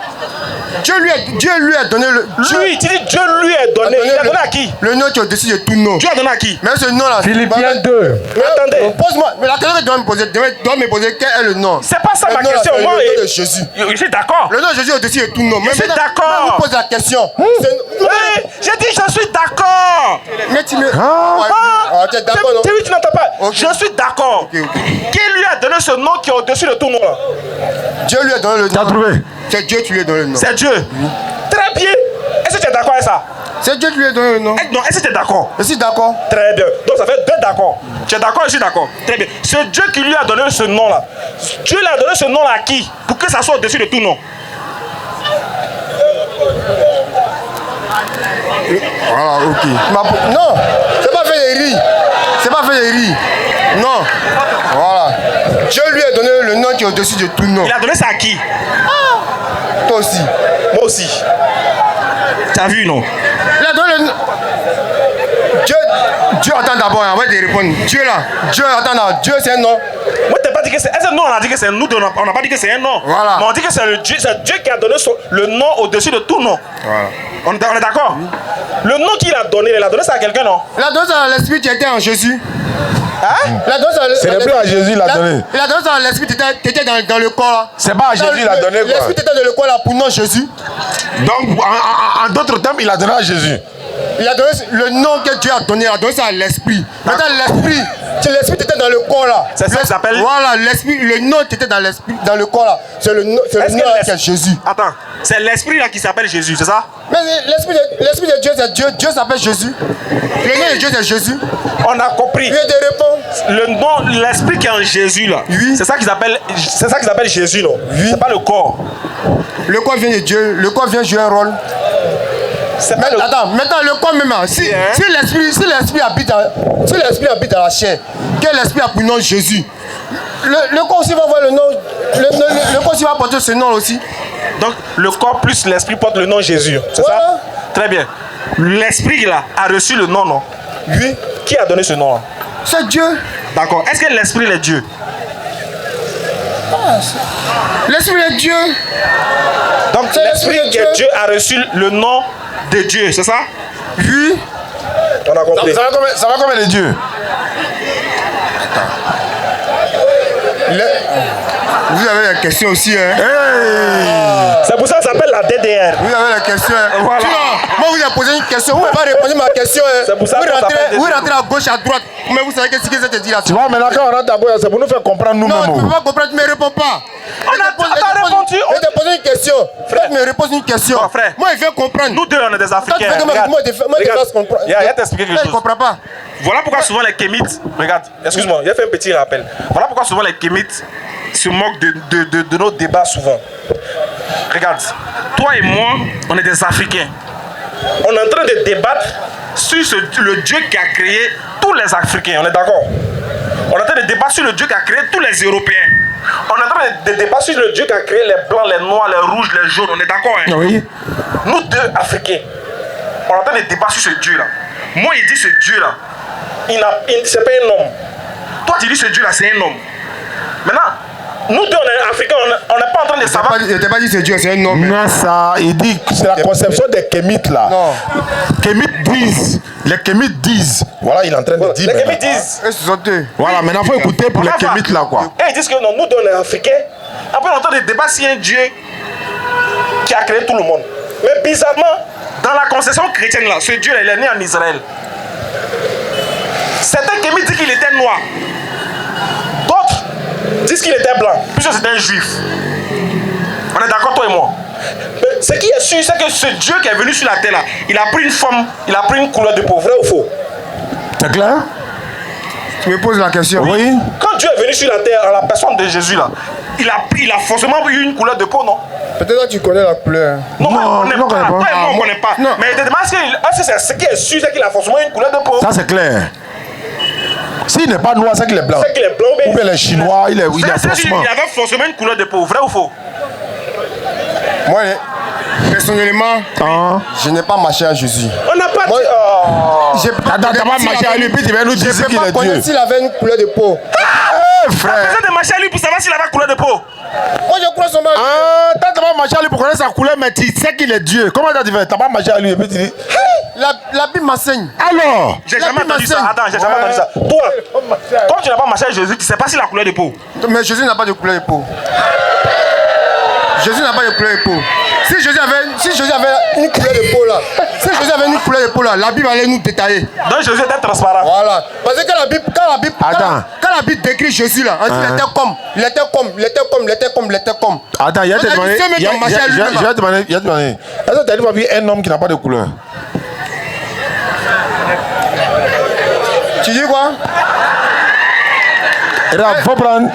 Dieu lui a donné le... Lui, tu dis Dieu lui a donné. Il a donné à qui? Le nom qui est au-dessus de tout nom. Dieu a donné à qui? Mais ce nom-là... Philippiens 2. Attendez. Pose-moi. Mais la question que tu dois me poser, quel est le nom? C'est pas ça ma question. Le Moi, nom de Jésus. Je suis d'accord. Le nom de Jésus est au-dessus de tout nom. Je suis d'accord. Je vous pose la question. J'ai dit je suis d'accord. Mais tu me... tu es d'accord, non? Tu n'entends pas. Je suis d'accord. Qui lui a donné ce nom qui est au-dessus de tout nom là? Dieu lui a donné le nom. Tu as trouvé? C'est Dieu qui lui a donné le nom. C'est Dieu. Très bien. Est-ce que tu es d'accord avec ça? C'est Dieu qui lui a donné le nom. Non, est-ce que tu es d'accord? Je suis d'accord. Très bien. Donc ça fait deux d'accord. Tu es d'accord, je suis d'accord. Très bien. C'est Dieu qui lui a donné ce nom-là. Dieu lui a donné ce nom-là à qui? Pour que ça soit au-dessus de tout nom. Voilà, ok. Non, c'est pas fait de rire. C'est pas fait de rire. Non. Voilà. Dieu lui a donné le nom qui est au-dessus de tout nom. Il a donné ça à qui? Toi aussi. Moi aussi. T'as vu, non? Il a donné le nom. Dieu attend d'abord, on va te répondre. Dieu là, Dieu attend là. Dieu c'est un nom. Moi, t'as pas dit que c'est. Est-ce que nous, on a dit que c'est nous, on n'a pas dit que c'est un nom. Voilà. Mais on dit que c'est Dieu qui a donné le nom au-dessus de tout nom. Voilà. On est d'accord? Oui. Le nom qu'il a donné, il a donné ça à quelqu'un, non? Il a donné ça à l'esprit qui était en Jésus. Hein? C'est le plus à Jésus il a donné. Il a donné ça à l'esprit qui était dans le corps là. C'est pas à Jésus il a donné quoi. L'esprit était dans le corps là pour non Jésus. Donc en d'autres termes il a donné à Jésus. Il a donné le nom que Dieu a donné, il a donné ça à l'esprit. Maintenant l'esprit, c'est l'esprit qui était dans le corps là. C'est ça qui s'appelle. Voilà, l'esprit, le nom qui était dans l'esprit, dans le corps là. C'est le nom de Jésus. Attends, c'est l'esprit là qui s'appelle Jésus, c'est ça? Mais l'esprit de Dieu, c'est Dieu. Dieu s'appelle Jésus. Le nom de Dieu, c'est Jésus. On a compris. Il y a des réponses. Le nom, l'esprit qui est en Jésus là. Oui. C'est ça qu'ils appellent Jésus, non? Oui. C'est pas le corps. Le corps vient de Dieu. Le corps vient jouer un rôle. Mais, attends, maintenant le corps même, si l'esprit habite dans la chair, quel esprit a pour nom Jésus? Le corps aussi va avoir le nom, le corps aussi va porter ce nom aussi. Donc le corps plus l'esprit porte le nom Jésus, c'est voilà. Ça? Très bien. L'esprit là a reçu le nom, non? Oui. Qui a donné ce nom là? C'est Dieu. D'accord. Est-ce que l'esprit est Dieu? L'esprit est Dieu. Donc l'esprit qui est Dieu a reçu le nom de Dieu, c'est ça? Oui. On a compris. Ça va combien de Dieu? Vous avez la question aussi, hein? Hey. C'est pour ça que ça s'appelle la DDR. Vous avez la question, hein? Voilà. Sinon, moi, vous avez posé une question. Vous n'avez pas répondu à ma question, hein? C'est pour ça vous rentrez à gauche, à droite. Mais vous savez ce que ça te dit là? Tu vois, maintenant quand on rentre à gauche, c'est pour nous faire comprendre nous-mêmes. Non, tu ne peux pas comprendre, tu ne me réponds pas. On a répondu. Je te pose une question. Frère, tu me reposes une question. Oh, frère. Moi, il veut comprendre. Nous deux, on est des Africains. Moi, je te comprendre. Il y a t'expliquer quelque chose. Je ne comprends pas. Voilà pourquoi souvent les kémites, regarde, excuse-moi, il a fait un petit rappel. Voilà pourquoi souvent les kémites se moquent de nos débats souvent. Regarde, toi et moi, on est des Africains. On est en train de débattre sur le Dieu qui a créé tous les Africains, on est d'accord? On est en train de débattre sur le Dieu qui a créé tous les Européens. On est en train de débattre sur le Dieu qui a créé les blancs, les noirs, les rouges, les jaunes. On est d'accord, hein? Oui. Nous deux Africains, on est en train de débattre sur ce Dieu-là. Moi, il dit ce Dieu-là, c'est pas un homme. Toi, tu dis ce Dieu-là, c'est un homme. Maintenant, nous deux, on est Africains, on n'est pas en train de savoir. Il n'était pas dit c'est Dieu, c'est un homme. Non, ça, il dit que c'est la conception des Kémites là. Non. Kémites disent. Les Kémites disent. Voilà, il est en train de dire. Les Kémites disent. Voilà, maintenant il faut écouter pour les Kémites là quoi. Et ils disent que non, nous deux, on est Africains. Après, on est en train de débattre sur un Dieu qui a créé tout le monde. Mais bizarrement, dans la conception chrétienne là, ce Dieu là, il est né en Israël. Certains Kémites disent qu'il était noir. D'autres disent qu'il était blanc, puisque c'était un juif. On est d'accord, toi et moi? Mais ce qui est sûr, c'est que ce Dieu qui est venu sur la terre là, il a pris une forme, il a pris une couleur de peau, vrai ou faux? C'est clair? Tu me poses la question. Oui. Quand Dieu est venu sur la terre, en la personne de Jésus là, il a forcément eu une couleur de peau, non? Peut-être que tu connais la couleur. Non, Non, on ne connaît pas. Toi et moi, on ne connaît pas. Non. Mais ce qui est sûr, c'est qu'il a forcément une couleur de peau. Ça c'est clair. S'il n'est pas noir, c'est qu'il est blanc. C'est qu'il est blanc, Ou bien les Chinois, il a forcément. Il avait forcément une couleur de peau, vrai ou faux? Moi, personnellement, je n'ai pas marché à Jésus. On n'a pas dit. Attends, t'as pas marché à lui, puis tu vas nous dire qu'il est Dieu. S'il avait une couleur de peau. Eh frère. T'as besoin de marcher à lui pour savoir s'il avait couleur de peau. Moi, je crois son mal. Ah, t'as pas marché à lui pour connaître sa couleur, mais tu sais qu'il est Dieu. Comment t'as dit? T'as pas marché à lui et puis tu dis. La Bible m'enseigne. Alors. J'ai jamais entendu ça. Attends, j'ai jamais entendu ça. Toi, comme tu n'as pas marché à Jésus, tu sais pas s'il a couleur de peau. Mais Jésus n'a pas de couleur de peau. Jésus n'a pas de couleur de peau. Si Jésus avait une couleur de peau là, la Bible allait nous détailler. Donc Jésus était transparent. Voilà. Parce que quand la Bible décrit Jésus là, il était comme. Attends, il y a te demander. Il y a te demander. Est-ce que tu as déjà vu un homme qui n'a pas de couleur? Tu dis quoi? Faut prendre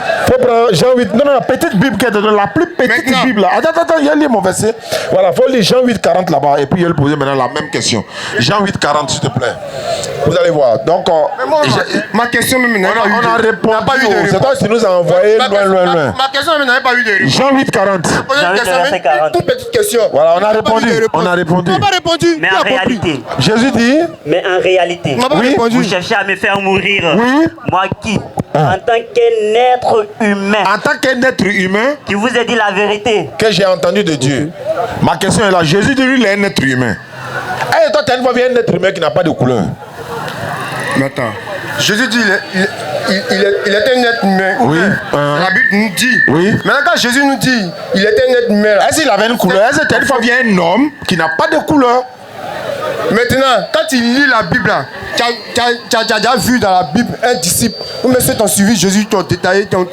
Jean 8. Non, petite Bible qui est la plus petite maintenant. Bible là. Attends, il y a lu mon verset. Voilà, faut lire Jean 8, 40 là-bas. Et puis il va poser maintenant la même question. Jean 8, 40, s'il te plaît. Vous allez voir. Donc, ma question même n'a pas eu on a répondu. C'est toi qui nous a envoyé loin. Ma question même n'avait pas eu de réponse. Jean 8, 40. Une toute petite question. Voilà, on a répondu. On a répondu. Tu n'as pas répondu. Mais en réalité, Jésus dit. mais en réalité, Tu n'as pas répondu. vous cherchez à me faire mourir. Oui. Moi qui, en tant qu'un être humain, En tant qu'un être humain, qui vous ai dit la vérité, que j'ai entendu de Dieu. Ma question est là. Jésus dit lui, il est un être humain. Et toi, tu as une fois vu un être humain qui n'a pas de couleur. Mais attends. Jésus dit il était un être humain. Oui. La Bible nous dit. Oui. Maintenant, quand Jésus nous dit il était un être humain là. Est-ce qu'il avait une couleur? Est-ce que tu as une fois vu un homme qui n'a pas de couleur? Maintenant, quand tu lis la Bible là, tu as déjà vu dans la Bible un disciple ou même ceux qui ont suivi Jésus, t'ont détaillé, t'ont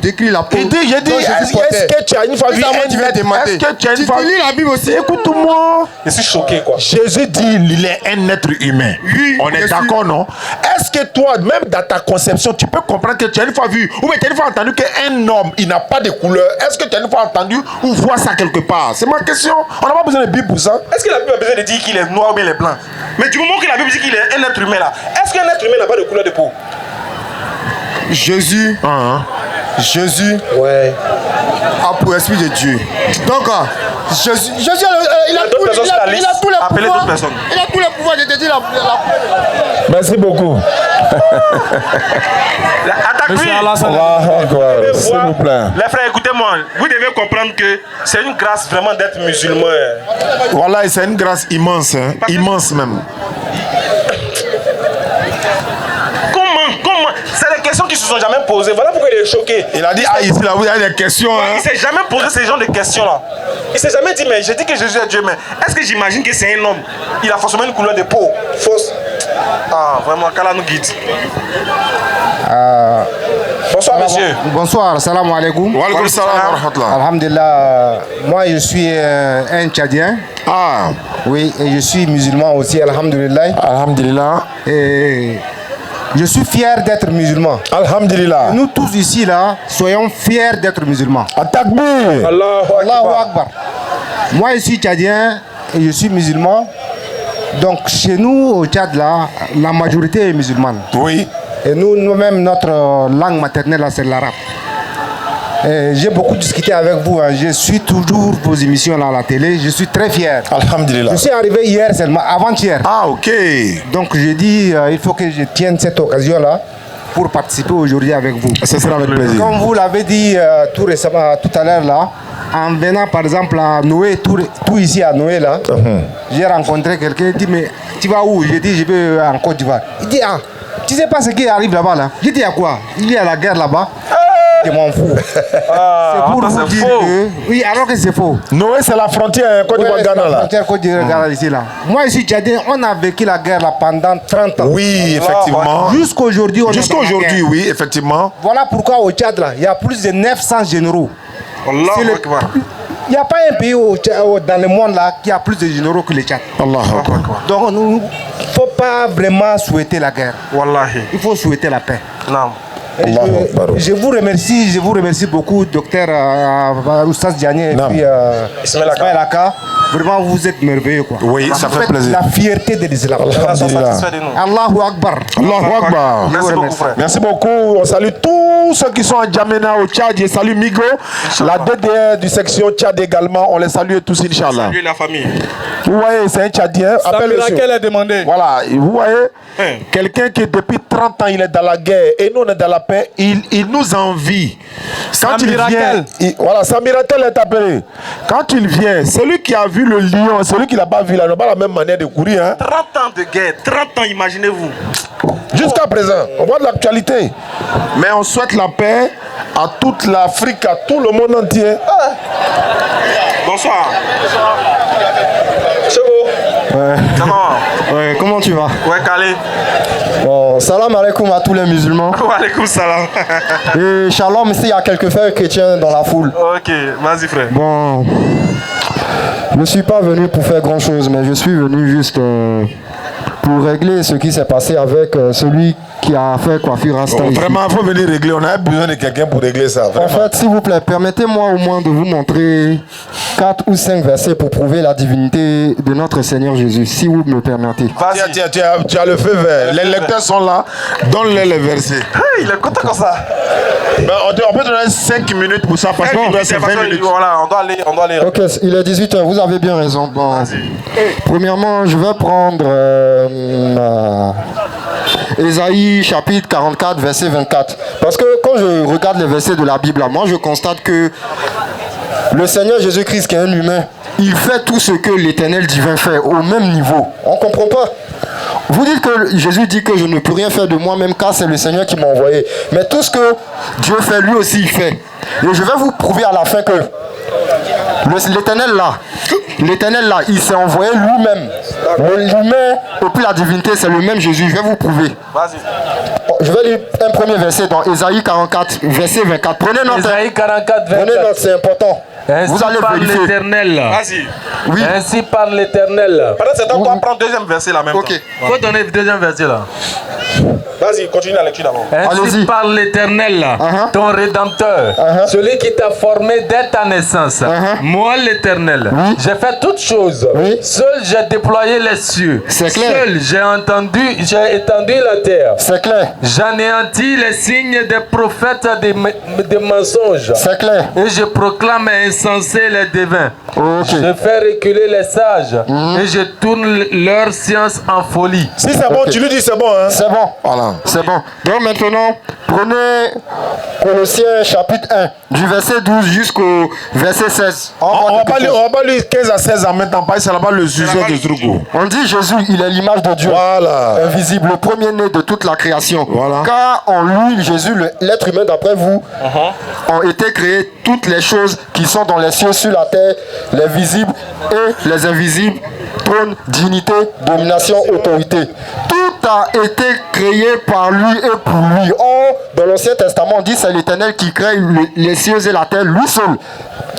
décrit la peau. Il dit, j'ai dit, est-ce que tu as une fois vu un homme? Est-ce que tu as une fois lis la Bible aussi? Écoute-moi. Je suis choqué, quoi. Jésus dit il est un être humain. Oui, on est d'accord, non? Est-ce que toi, même dans ta conception, tu peux comprendre que tu as une fois vu ou bien tu as une fois entendu qu'un homme, il n'a pas de couleur? Est-ce que tu as une fois entendu ou vois ça quelque part? C'est ma question. On n'a pas besoin de Bible pour ça. Est-ce que la Bible a besoin de dire qu'il est noir ou bien il est blanc? Mais du moment que la Bible dit qu'il est un être humain là, est-ce qu'un être humain n'a pas de couleur de peau? Jésus Ouais. a pour esprit de Dieu. Donc, Jésus il a tout le Appelez d'autres personnes. Il a tout le pouvoir de te dire la. Merci beaucoup. Attaque-lui. S'il vous plaît. Les frères, écoutez-moi. Vous devez comprendre que c'est une grâce vraiment d'être musulman. Voilà, c'est une grâce immense, hein? Immense même. Comment? C'est des questions qui se sont jamais posées. Voilà pourquoi il est choqué. Il a dit, ah, ici, là, vous avez des questions. Hein? Il s'est jamais posé ce genre de questions-là. Il s'est jamais dit, mais j'ai dit que Jésus est Dieu, mais est-ce que j'imagine que c'est un homme? Il a forcément une couleur de peau. Fausse. Ah, vraiment, qu'Allah nous guide. Bonsoir, monsieur. Bonsoir, salam alaikum. Wa alaikum salam wa rahmatullah. Alhamdulillah, moi je suis un Tchadien. Ah, Oui, et je suis musulman aussi, alhamdulillah. alhamdulillah. Et je suis fier d'être musulman. Alhamdulillah. Nous tous ici, là, soyons fiers d'être musulmans. Attaque-moi. Allahu Akbar. Moi je suis Tchadien et je suis musulman. Donc chez nous au Tchad, là, la majorité est musulmane. Oui. Et nous-mêmes, notre langue maternelle, là, c'est l'arabe. J'ai beaucoup discuté avec vous. Hein. Je suis toujours vos émissions là à la télé. Je suis très fier. Alhamdulillah. Je suis arrivé hier seulement, avant-hier. Ah, ok. Donc je dis, il faut que je tienne cette occasion-là pour participer aujourd'hui avec vous. Ce sera avec plaisir. Comme vous l'avez dit tout récemment, tout à l'heure là, en venant par exemple à Noé, tout ici à Noé là, j'ai rencontré quelqu'un qui dit mais tu vas où? J'ai dit je vais en Côte d'Ivoire. Il dit ah, tu sais pas ce qui arrive là-bas là? J'ai dit à quoi? Il y a la guerre là-bas. Je m'en fous. C'est pour vous dire que... Oui, alors que c'est faux. Noé, c'est la frontière Côte d'Ivoire-Ghana là. La frontière Côte d'Ivoire ici là. Moi, je suis tchadien, on a vécu la guerre là pendant 30 ans. Oui, effectivement. Jusqu'aujourd'hui, on est Jusqu'à aujourd'hui, oui, effectivement. Voilà pourquoi au Tchad là, il y a plus de 900 généraux. Il n'y a pas un pays dans le monde là qui a plus de généraux que le Tchad. Donc, il ne faut pas vraiment souhaiter la guerre. Il faut souhaiter la paix. Non. Je vous remercie beaucoup, docteur Oustaz Diagne et puis Ismaël Aka. Vraiment, vous êtes merveilleux. Quoi. Oui, ça fait plaisir. La fierté de l'islam. Allahu Akbar. Allahu Akbar. Merci beaucoup, frère. Merci beaucoup. On salue tous ceux qui sont à Djamena, au Tchad. Je salue Migo, la DDR du section Tchad également. On les salue tous, Inch'Allah. Salut la famille. Vous voyez, c'est un Tchadien. Laquelle est demandée. Voilà, vous voyez, quelqu'un qui depuis 30 ans, il est dans la guerre et nous, on est dans la paix. Il nous envie. Quand il vient, voilà, Samiratel est appelé. Quand il vient, celui qui a vu le lion, celui qui l'a pas vu, là, n'a pas la même manière de courir. Hein. 30 ans de guerre, 30 ans, imaginez-vous. Jusqu'à présent, on voit de l'actualité. Mais on souhaite la paix à toute l'Afrique, à tout le monde entier. Bonsoir. C'est beau. Ouais. Ouais, comment tu vas? Ouais, Calé. Bon, salam alaikum à tous les musulmans. Wa alaikum salam. Et shalom s'il y a quelques frères chrétiens dans la foule. Ok, vas-y frère. Bon, je ne suis pas venu pour faire grand chose, mais je suis venu juste pour régler ce qui s'est passé avec celui qui a fait coiffure Rasta ici. Vraiment, il faut venir régler. On a besoin de quelqu'un pour régler ça. Vraiment. En fait, s'il vous plaît, permettez-moi au moins de vous montrer 4 ou 5 versets pour prouver la divinité de notre Seigneur Jésus, si vous me permettez. Tiens, tu as le feu vert. Les lecteurs sont là. Donne-les les versets. Hey, il est content comme ça. Ben, on peut donner 5 minutes pour ça parce qu'on doit faire 20 minutes. Voilà, on doit aller. Ok, il est 18h, vous avez bien raison. Bon, premièrement, je vais prendre Ésaïe chapitre 44, verset 24. Parce que quand je regarde les versets de la Bible, moi je constate que le Seigneur Jésus-Christ, qui est un humain, il fait tout ce que l'Éternel divin fait au même niveau. On ne comprend pas. Vous dites que Jésus dit que je ne peux rien faire de moi-même car c'est le Seigneur qui m'a envoyé. Mais tout ce que Dieu fait, lui aussi il fait. Et je vais vous prouver à la fin que l'Éternel là, il s'est envoyé lui-même. L'humain et puis la divinité, c'est le même Jésus. Je vais vous prouver. Vas-y. Je vais lire un premier verset dans Ésaïe 44, verset 24. Prenez note. Ésaïe 44, 24. Prenez note, c'est important. Ainsi Vous allez parle vérifier. l'Éternel. Vas-y. Oui. Ainsi parle l'Éternel. Pendant ce temps, on doit prendre deuxième verset là même. Ok. Il faut donner le deuxième verset là. Vas-y, continue la lecture d'abord. Ainsi Allez-y. parle l'Éternel, ton Rédempteur, celui qui t'a formé dès ta naissance. Moi, l'Éternel, j'ai fait toutes choses. Oui. Seul j'ai déployé les cieux. C'est clair. Seul j'ai étendu la terre. C'est clair. J'anéantis les signes des prophètes des mensonges. C'est clair. Et je proclame insensés les devins. Ok. Je fais reculer les sages. Et je tourne leur science en folie. Si c'est bon, tu lui dis c'est bon. Hein? C'est bon. Voilà. C'est bon. Donc maintenant, prenez Colossiens chapitre 1, du verset 12 jusqu'au verset 16. On va pas lire 15 à 16 en même temps, parce que c'est là-bas le sujet du truc. On dit Jésus, il est l'image de Dieu. Voilà. Invisible, le premier-né de toute la création. Voilà. Car en lui, Jésus, l'être humain d'après vous, ont été créées toutes les choses qui sont dans les cieux, sur la terre, les visibles et les invisibles, trône, dignité, domination, autorité. Tout a été créé par lui et pour lui. Or, dans l'Ancien Testament, on dit c'est l'Éternel qui crée les cieux et la terre, lui seul.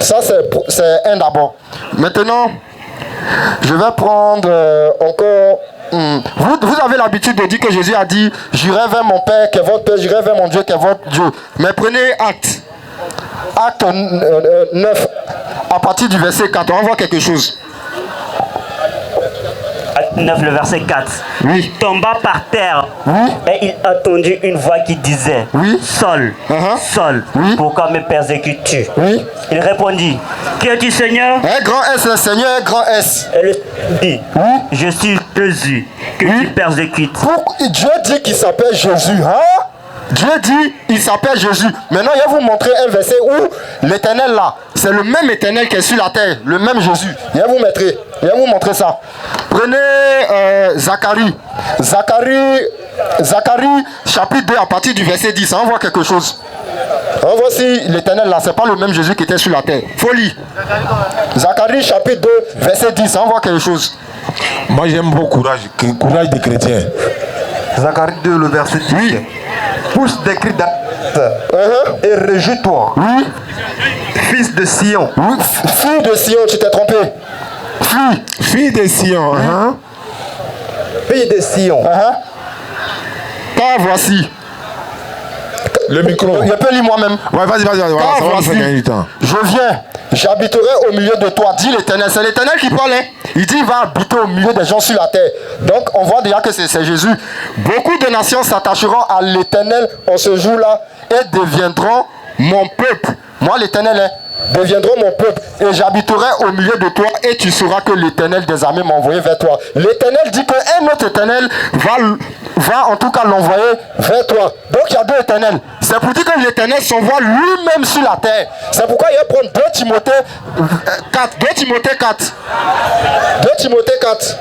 Ça, c'est un d'abord. Maintenant, je vais prendre encore... Vous avez l'habitude de dire que Jésus a dit « J'irai vers mon Père qui est votre Père, j'irai vers mon Dieu qui est votre Dieu ». Mais prenez Acte 9, à partir du verset 4, on va voir quelque chose. 9, le verset 4. Oui. Il tomba par terre. Oui. Et il entendit une voix qui disait, Oui. Saul, Saul, Oui. pourquoi me persécutes-tu? Oui. Il répondit, qui es-tu, Seigneur? Un grand S, le Seigneur, un grand S. Et le dit, Oui. je suis Jésus, que tu persécutes. Dieu dit qu'il s'appelle Jésus. Hein? Dieu dit il s'appelle Jésus. Maintenant, je vais vous montrer un verset où l'éternel là, c'est le même éternel qui est sur la terre, le même Jésus. Je vais vous montrer ça. Prenez Zacharie. Zacharie, chapitre 2, à partir du verset 10. On voit quelque chose. On voit si l'éternel là, c'est pas le même Jésus qui était sur la terre. Folie. Zacharie, chapitre 2, verset 10. On voit quelque chose. Moi j'aime beaucoup courage des chrétiens. Zacharie 2, le verset 10. Oui. Pousse des cris et réjouis-toi. Oui. Fils de Sion. Oui. Fille de Sion, tu t'es trompé. Fille de Sion. Fille de Sion. Car voici. Le micro. Je peux lire moi-même. Ouais, vas-y. Voilà, Car ça va nous faire voici, gagner du temps. je viens, j'habiterai au milieu de toi, dit l'Éternel. C'est l'Éternel qui parle. Il dit il va habiter au milieu des gens sur la terre. Donc on voit déjà que c'est Jésus. Beaucoup de nations s'attacheront à l'Éternel en ce jour-là et deviendront mon peuple. Moi l'Éternel deviendront mon peuple et j'habiterai au milieu de toi et tu sauras que l'Éternel des armées m'a envoyé vers toi. L'Éternel dit qu'un autre Éternel va en tout cas l'envoyer vers toi. Donc il y a deux éternels. C'est pour dire que l'Éternel s'envoie lui-même sur la terre. C'est pourquoi il va prendre 2 Timothée 4. 2 Timothée 4. 2 Timothée 4.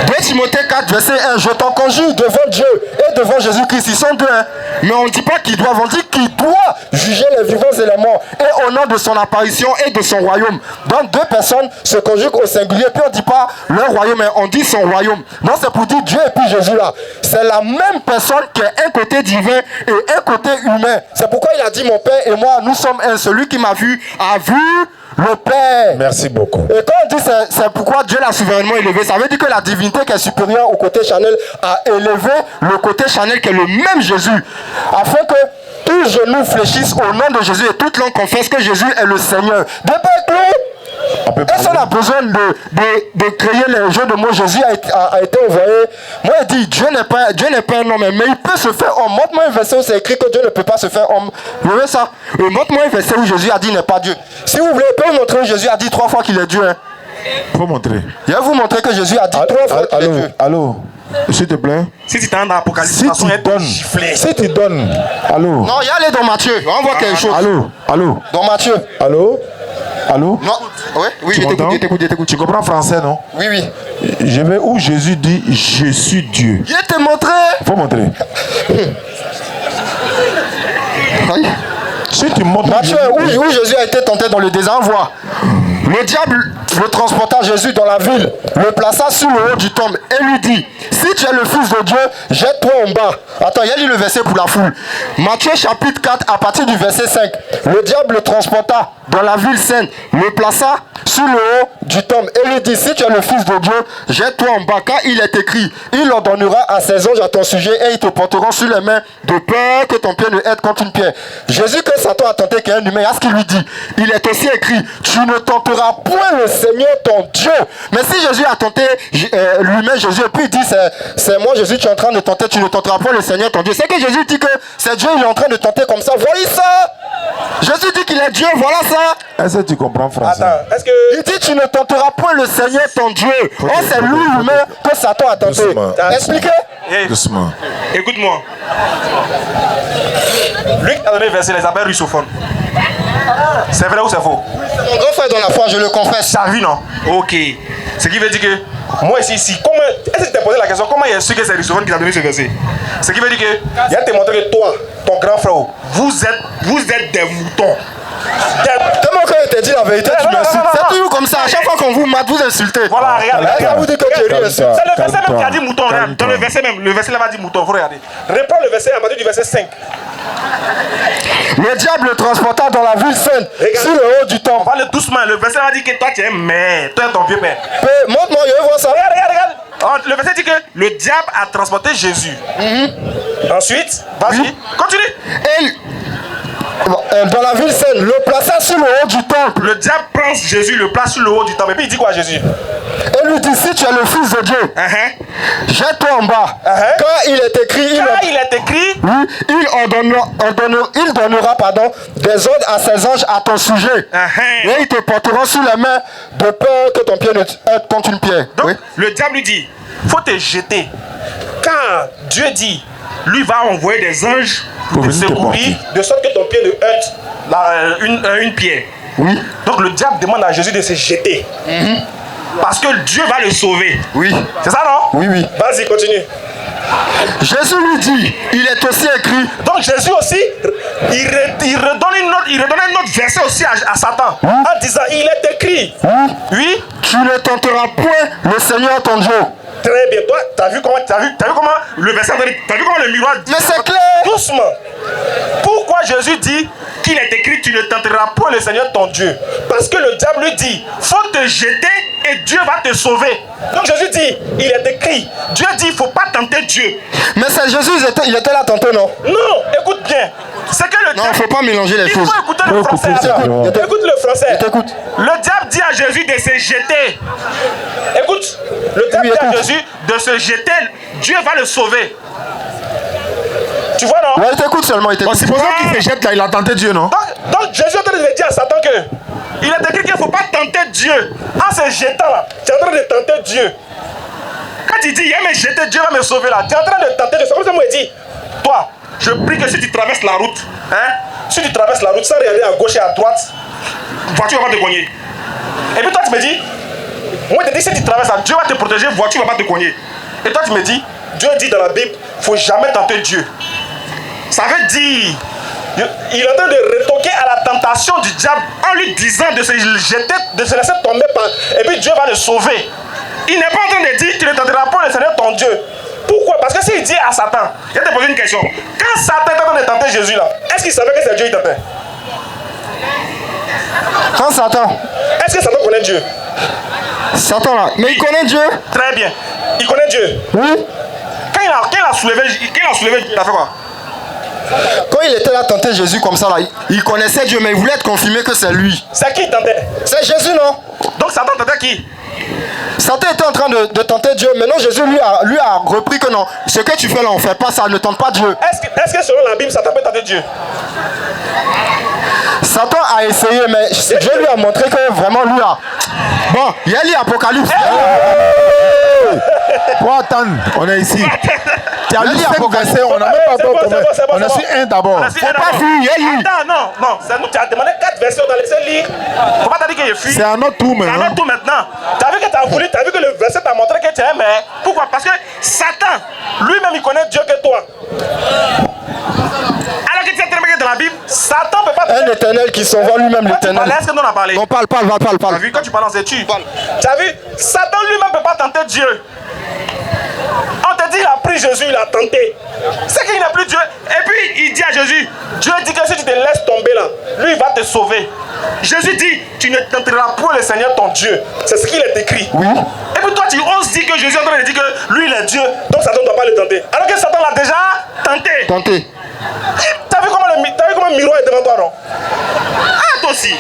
2 Timothée 4, verset 1. Je t'en conjure devant Dieu et devant Jésus-Christ. Ils sont deux. Hein. Mais on ne dit pas qu'ils doivent, on dit qu'il doit juger les vivants et les morts. Et au nom de son apparition et de son royaume. Donc deux personnes se conjuguent au singulier. Puis on ne dit pas leur royaume, mais on dit son royaume. Donc c'est pour dire Dieu et puis Jésus là. C'est la même personne qui est un côté divin et un côté humain. C'est pourquoi il a dit mon Père et moi, nous sommes un. Celui qui m'a vu a vu le Père. Merci beaucoup. Et quand on dit c'est pourquoi Dieu l'a souverainement élevé, ça veut dire que la divinité qui est supérieure au côté charnel a élevé le côté charnel qui est le même Jésus. Afin que tous genoux fléchissent au nom de Jésus et toute langue confesse que Jésus est le Seigneur. Est-ce qu'on a besoin de créer les jeux de mots? Jésus a été envoyé. Moi, il dit Dieu n'est pas un homme, mais il peut se faire homme. Montre-moi un verset où c'est écrit que Dieu ne peut pas se faire homme. Vous voyez ça? Montre-moi un verset où Jésus a dit n'est pas Dieu. Si vous voulez, je peux vous montrer où Jésus a dit 3 fois qu'il est Dieu. Hein. Faut montrer. Je vais vous montrer que Jésus a dit 3 fois qu'il est Dieu. Allô, s'il te plaît. Si tu t'en dans l'Apocalypse, Si tu donnes. Allô. Non, il y a allé dans Matthieu. On voit quelque chose. Allô. Dans Matthieu. Allô. Non. Oui, je t'écoute. Tu comprends français, non? Oui. Je vais où Jésus dit je suis Dieu. Je te montrer. Faut montrer. Si tu montres Matthieu, où Jésus a été tenté dans le désert, on voit. Le diable le transporta Jésus dans la ville, le plaça sur le haut du tombe et lui dit, si tu es le fils de Dieu, jette-toi en bas. Attends, il y a lu le verset pour la foule. Matthieu chapitre 4 à partir du verset 5. Le diable le transporta dans la ville sainte, le plaça sur le haut du tombe et lui dit, si tu es le fils de Dieu, jette-toi en bas, car il est écrit, il ordonnera à ses anges à ton sujet et ils te porteront sur les mains de peur que ton pied ne heurte contre une pierre. Jésus, que Satan a tenté qui est un humain, à ce qu'il lui dit, il est aussi écrit, tu ne tenteras point le Seigneur ton Dieu. Mais si Jésus a tenté lui-même Jésus et puis il dit, c'est moi Jésus, tu es en train de tenter, tu ne tenteras point le Seigneur ton Dieu. C'est que Jésus dit que c'est Dieu, il est en train de tenter comme ça. Voyez ça. Jésus dit qu'il est Dieu, voilà ça. Est-ce que tu comprends français? Attends, est-ce que... Il dit tu ne tenteras point le Seigneur ton Dieu. Oh, c'est lui-même que Satan a tenté. Expliquez. Doucement. Écoute-moi. Luc a donné le verset, les appelle russophones. C'est vrai ou c'est faux? Mon grand frère dans la foi, je le confesse. Ça vu, non? Ok. Ce qui veut dire que, moi ici, comment... Est-ce que tu t'es posé la question, comment il y a su que c'est russophone qui t'a donné ce verset? Ce qui veut dire que, il a te montré que toi, ton grand frère, vous êtes des moutons. Tellement quand il t'a dit la vérité, tu m'insultes. C'est toujours comme ça, à chaque fois qu'on vous mate, vous insultez. Voilà, regarde. Vous dites que tu es C'est le verset même qui a dit mouton, regarde. Dans le verset même, le verset là va dire mouton, faut regarder. Reprends le verset à partir du verset 5. Le diable le transporta dans la ville sainte, sur le haut du temple. Parle doucement, le verset va dire que toi tu es mère, toi ton vieux père. Montre-moi, je veux voir ça. Regarde. Le verset dit que le diable a transporté Jésus. Ensuite, vas-y, continue. Et dans la ville sainte, le plaça sur le haut du temple. Le diable prend Jésus, le place sur le haut du temple. Et puis il dit quoi à Jésus? Et lui dit, si tu es le Fils de Dieu, jette-toi en bas. Car il est écrit, il donnera des ordres à ses anges à ton sujet. Et ils te porteront sur les mains de peur que ton pied ne heurte contre une pierre. Donc, le diable lui dit, faut te jeter. Quand Dieu dit, lui va envoyer des anges pour te secourir, de sorte que ton pied ne heurte une pierre. Oui. Donc le diable demande à Jésus de se jeter. Parce que Dieu va le sauver. Oui. C'est ça, non? Oui, oui. Vas-y, continue. Jésus lui dit, il est aussi écrit. Donc Jésus aussi, il redonne un autre verset aussi à Satan. En disant, il est écrit. Oui. Tu ne tenteras point le Seigneur ton Dieu. Très bien. Toi, t'as vu comment le verset, t'as vu comment le miroir dit? Mais c'est clair. Doucement. Pourquoi Jésus dit qu'il est écrit, tu ne tenteras point le Seigneur ton Dieu? Parce que le diable lui dit, faut te jeter et Dieu va te sauver. Donc Jésus dit, il est écrit. Dieu dit, il ne faut pas tenter Dieu. Mais c'est Jésus, il était là tantôt, non? Non, écoute bien. C'est que le diable... Non, il ne faut pas mélanger les choses. Il faut écouter le français. Écoute le français. Écoute. Le diable dit à Jésus de se jeter. Écoute. Le diable dit à Jésus de se jeter. Dieu va le sauver. Tu vois, non? Ouais, il t'écoute seulement, il t'écoute. C'est pour ça qu'il se jette là, il a tenté Dieu, non? Donc Jésus est en train de dire à Satan que il est écrit qu'il ne faut pas tenter Dieu. En se jetant là, tu es en train de tenter Dieu. Quand il dit, il va me jeter, Dieu va me sauver là, tu es en train de tenter Dieu. C'est comme ça, moi, il dit, toi, je prie que si tu traverses la route, si tu traverses la route sans regarder à gauche et à droite, voiture va pas te cogner. Et puis toi, tu me dis, moi, je te dis, si tu traverses là, Dieu va te protéger, voiture va pas te cogner. Et toi, tu me dis, Dieu dit dans la Bible, il ne faut jamais tenter Dieu. Ça veut dire, il est en train de retoquer à la tentation du diable en lui disant de se jeter, de se laisser tomber et puis Dieu va le sauver. Il n'est pas en train de dire qu'il ne tenteras pas le Seigneur ton Dieu. Pourquoi? Parce que s'il dit à Satan, je vais te poser une question. Quand Satan est en train de tenter Jésus là, est-ce qu'il savait que c'est Dieu qui tentait? Quand Satan. Est-ce que Satan connaît Dieu? Satan là, mais il connaît Dieu. Très bien. Il connaît Dieu. Oui. Quand il a soulevé Dieu, il a fait quoi? Quand il était là tenter Jésus comme ça là, il connaissait Dieu mais il voulait être confirmé que c'est lui. C'est qui tentait? C'est Jésus, non? Donc Satan tentait qui? Satan était en train de tenter Dieu. Maintenant Jésus lui a repris que non, ce que tu fais là on fait pas ça, ne tente pas Dieu. Est-ce que selon la Bible Satan peut tenter Dieu? Satan a essayé mais Dieu lui a montré que vraiment lui a... Bon, il y a l'Apocalypse. Pour attendre, on est ici. Tu as lu 5 versets, on n'a même pas encore commencé. On a su un d'abord. Faut pas fuir, Attends, non, c'est nous, tu as demandé 4 versets, on a laissé lire. Faut pas te dire que je fuis. C'est un autre tour maintenant. C'est un autre tour maintenant. Tu as vu que tu as voulu, tu as vu que le verset t'a montré que tu aimes. Pourquoi? Parce que Satan, lui-même, il connaît Dieu que toi. Alors que tu es tellement dans la Bible, Satan ne peut pas... Un éternel qui s'envoie lui-même l'éternel. Est-ce que nous on a parlé? Non, parle. Tu as vu quand tu parles en tu as vu? Satan lui-même ne peut pas tenter Dieu. On te dit, il a pris Jésus, il a tenté. C'est qu'il n'a plus Dieu. Et puis, il dit à Jésus, Dieu dit que si tu te laisses tomber là, lui, il va te sauver. Jésus dit, tu ne tenteras point le Seigneur ton Dieu. C'est ce qu'il est écrit. Oui. Et puis toi, tu oses dire que Jésus est en train de dire que lui, il est Dieu. Donc Satan ne doit pas le tenter. Alors que Satan l'a déjà tenté. T'as vu comment le miroir est devant toi, non? Ah, toi aussi.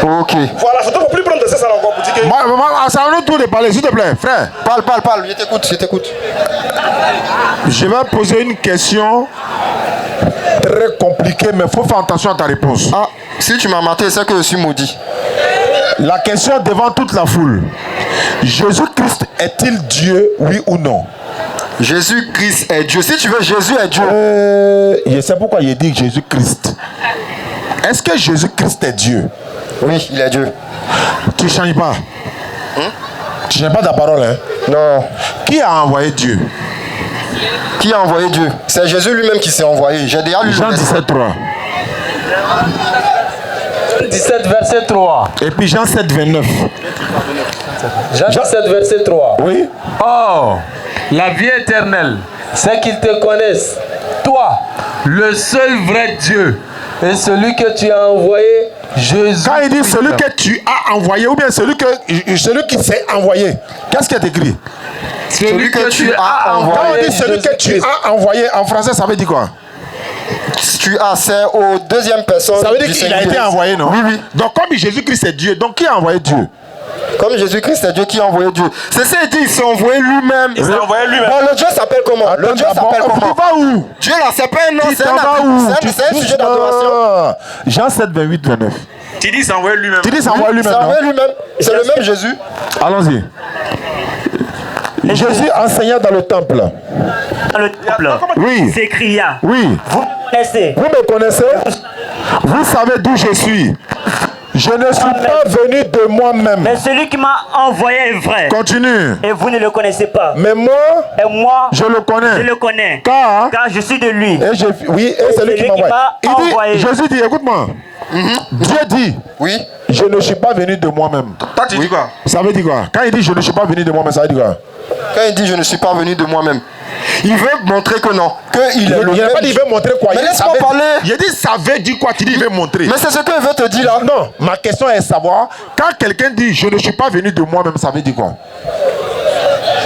Ok. Voilà, il ne faut plus prendre de ça encore pour dire que... C'est un autre tour de parler, s'il te plaît, frère. Parle, je t'écoute. Je vais poser une question très compliquée, mais il faut faire attention à ta réponse. Ah, si tu m'as maté, c'est que je suis maudit. La question devant toute la foule. Jésus-Christ est-il Dieu, oui ou non? Jésus-Christ est Dieu. Si tu veux, Jésus est Dieu. Je sais pourquoi il dit Jésus-Christ. Est-ce que Jésus-Christ est Dieu? Oui, il est Dieu. Tu ne changes pas. Tu ne changes pas ta parole, hein? Non. Qui a envoyé Dieu? Qui a envoyé Dieu? C'est Jésus lui-même qui s'est envoyé. J'ai déjà lu Jean 17, 3. 17, verset 3. Et puis Jean 7, 29. Jean 17, verset 3. Oui. Oh, la vie éternelle, c'est qu'ils te connaissent, toi, le seul vrai Dieu, et celui que tu as envoyé, Jésus. Quand il dit celui que tu as envoyé, ou bien celui qui s'est envoyé, qu'est-ce qui est écrit? Celui que tu as envoyé. Quand on dit celui que tu as envoyé, en français, ça veut dire quoi? Tu as, c'est aux deuxième personne. Ça veut dire qu'il a été envoyé, non? Oui. Donc, comme Jésus-Christ est Dieu, donc qui a envoyé Dieu? Comme Jésus-Christ est Dieu qui a envoyé Dieu. C'est ça, il dit, il s'est envoyé lui-même. Il s'est envoyé lui-même. Bon, le Dieu s'appelle comment? Le Dieu s'appelle comment? Tu vas où? Dieu là, c'est pas un nom, c'est un sujet d'adoration. Jean 7, 28, 29. Tu dis, il s'est envoyé lui-même. Tu dis, c'est envoyé lui-même. C'est envoyé lui-même. C'est le même Jésus. Allons-y. Jésus enseignant dans le temple. Dans le temple, Oui. s'écria. Oui. Vous me connaissez. Vous me connaissez? Vous savez d'où je suis. Je ne suis pas venu de moi-même. Mais celui qui m'a envoyé est vrai. Continue. Et vous ne le connaissez pas. Mais moi, Et moi, je le connais. je le connais. Car je suis de lui. Et c'est lui qui m'a envoyé. Jésus dit, écoute-moi. Dieu dit, oui, je ne suis pas venu de moi-même. Toi, tu dis quoi? Ça veut dire quoi? Quand il dit je ne suis pas venu de moi-même, ça veut dire quoi? Quand il dit je ne suis pas venu de moi-même, il veut montrer que non, qu'il est le même. Il n'a pas dit il veut montrer quoi. Mais laisse-moi parler. Il dit ça veut dire quoi? Tu dis il veut montrer. Mais c'est ce qu'il veut te dire là. Non, ma question est de savoir, quand quelqu'un dit je ne suis pas venu de moi-même, ça veut dire quoi?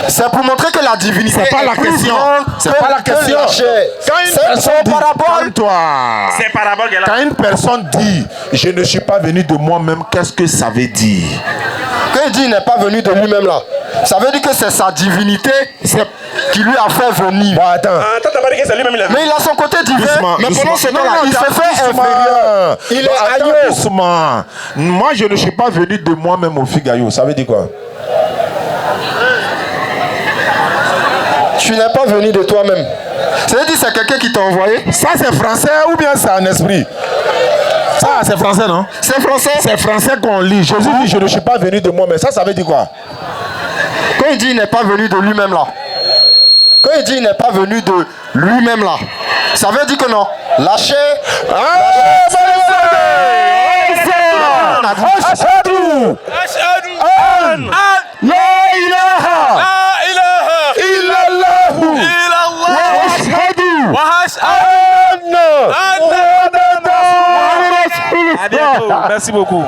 C'est pour montrer que la divinité c'est pas la question. C'est pas la question. Quand une personne dit, calme-toi. C'est parabole qu'elle a. Quand une personne dit je ne suis pas venu de moi-même, qu'est-ce que ça veut dire? Quand il dit il n'est pas venu de lui-même là, ça veut dire que c'est sa divinité qui lui a fait venir. Bon, attends. Attends, t'as pas dit que c'est lui-même il est venu. Mais il a son côté divin. Mais pendant ce temps-là, il se fait inférieur. Il est ailleurs. Doucement. Moi, je ne suis pas venu de moi-même au Figayo. Ça veut dire quoi? Tu n'es pas venu de toi-même. Ça veut dire que c'est quelqu'un qui t'a envoyé. Ça, c'est français ou bien c'est en esprit? Ça, c'est français, non? C'est français. C'est français qu'on lit. Jésus dit, je ne suis pas venu de moi-même. Ça veut dire quoi? Quand il dit, il n'est pas venu de lui-même là. Quand il dit, il n'est pas venu de lui-même là. Ça veut dire que non. La chair. Ashhadu an la ilaha illallah wa ashhadu anna Muhammadan rasulullah. À bientôt. Merci beaucoup.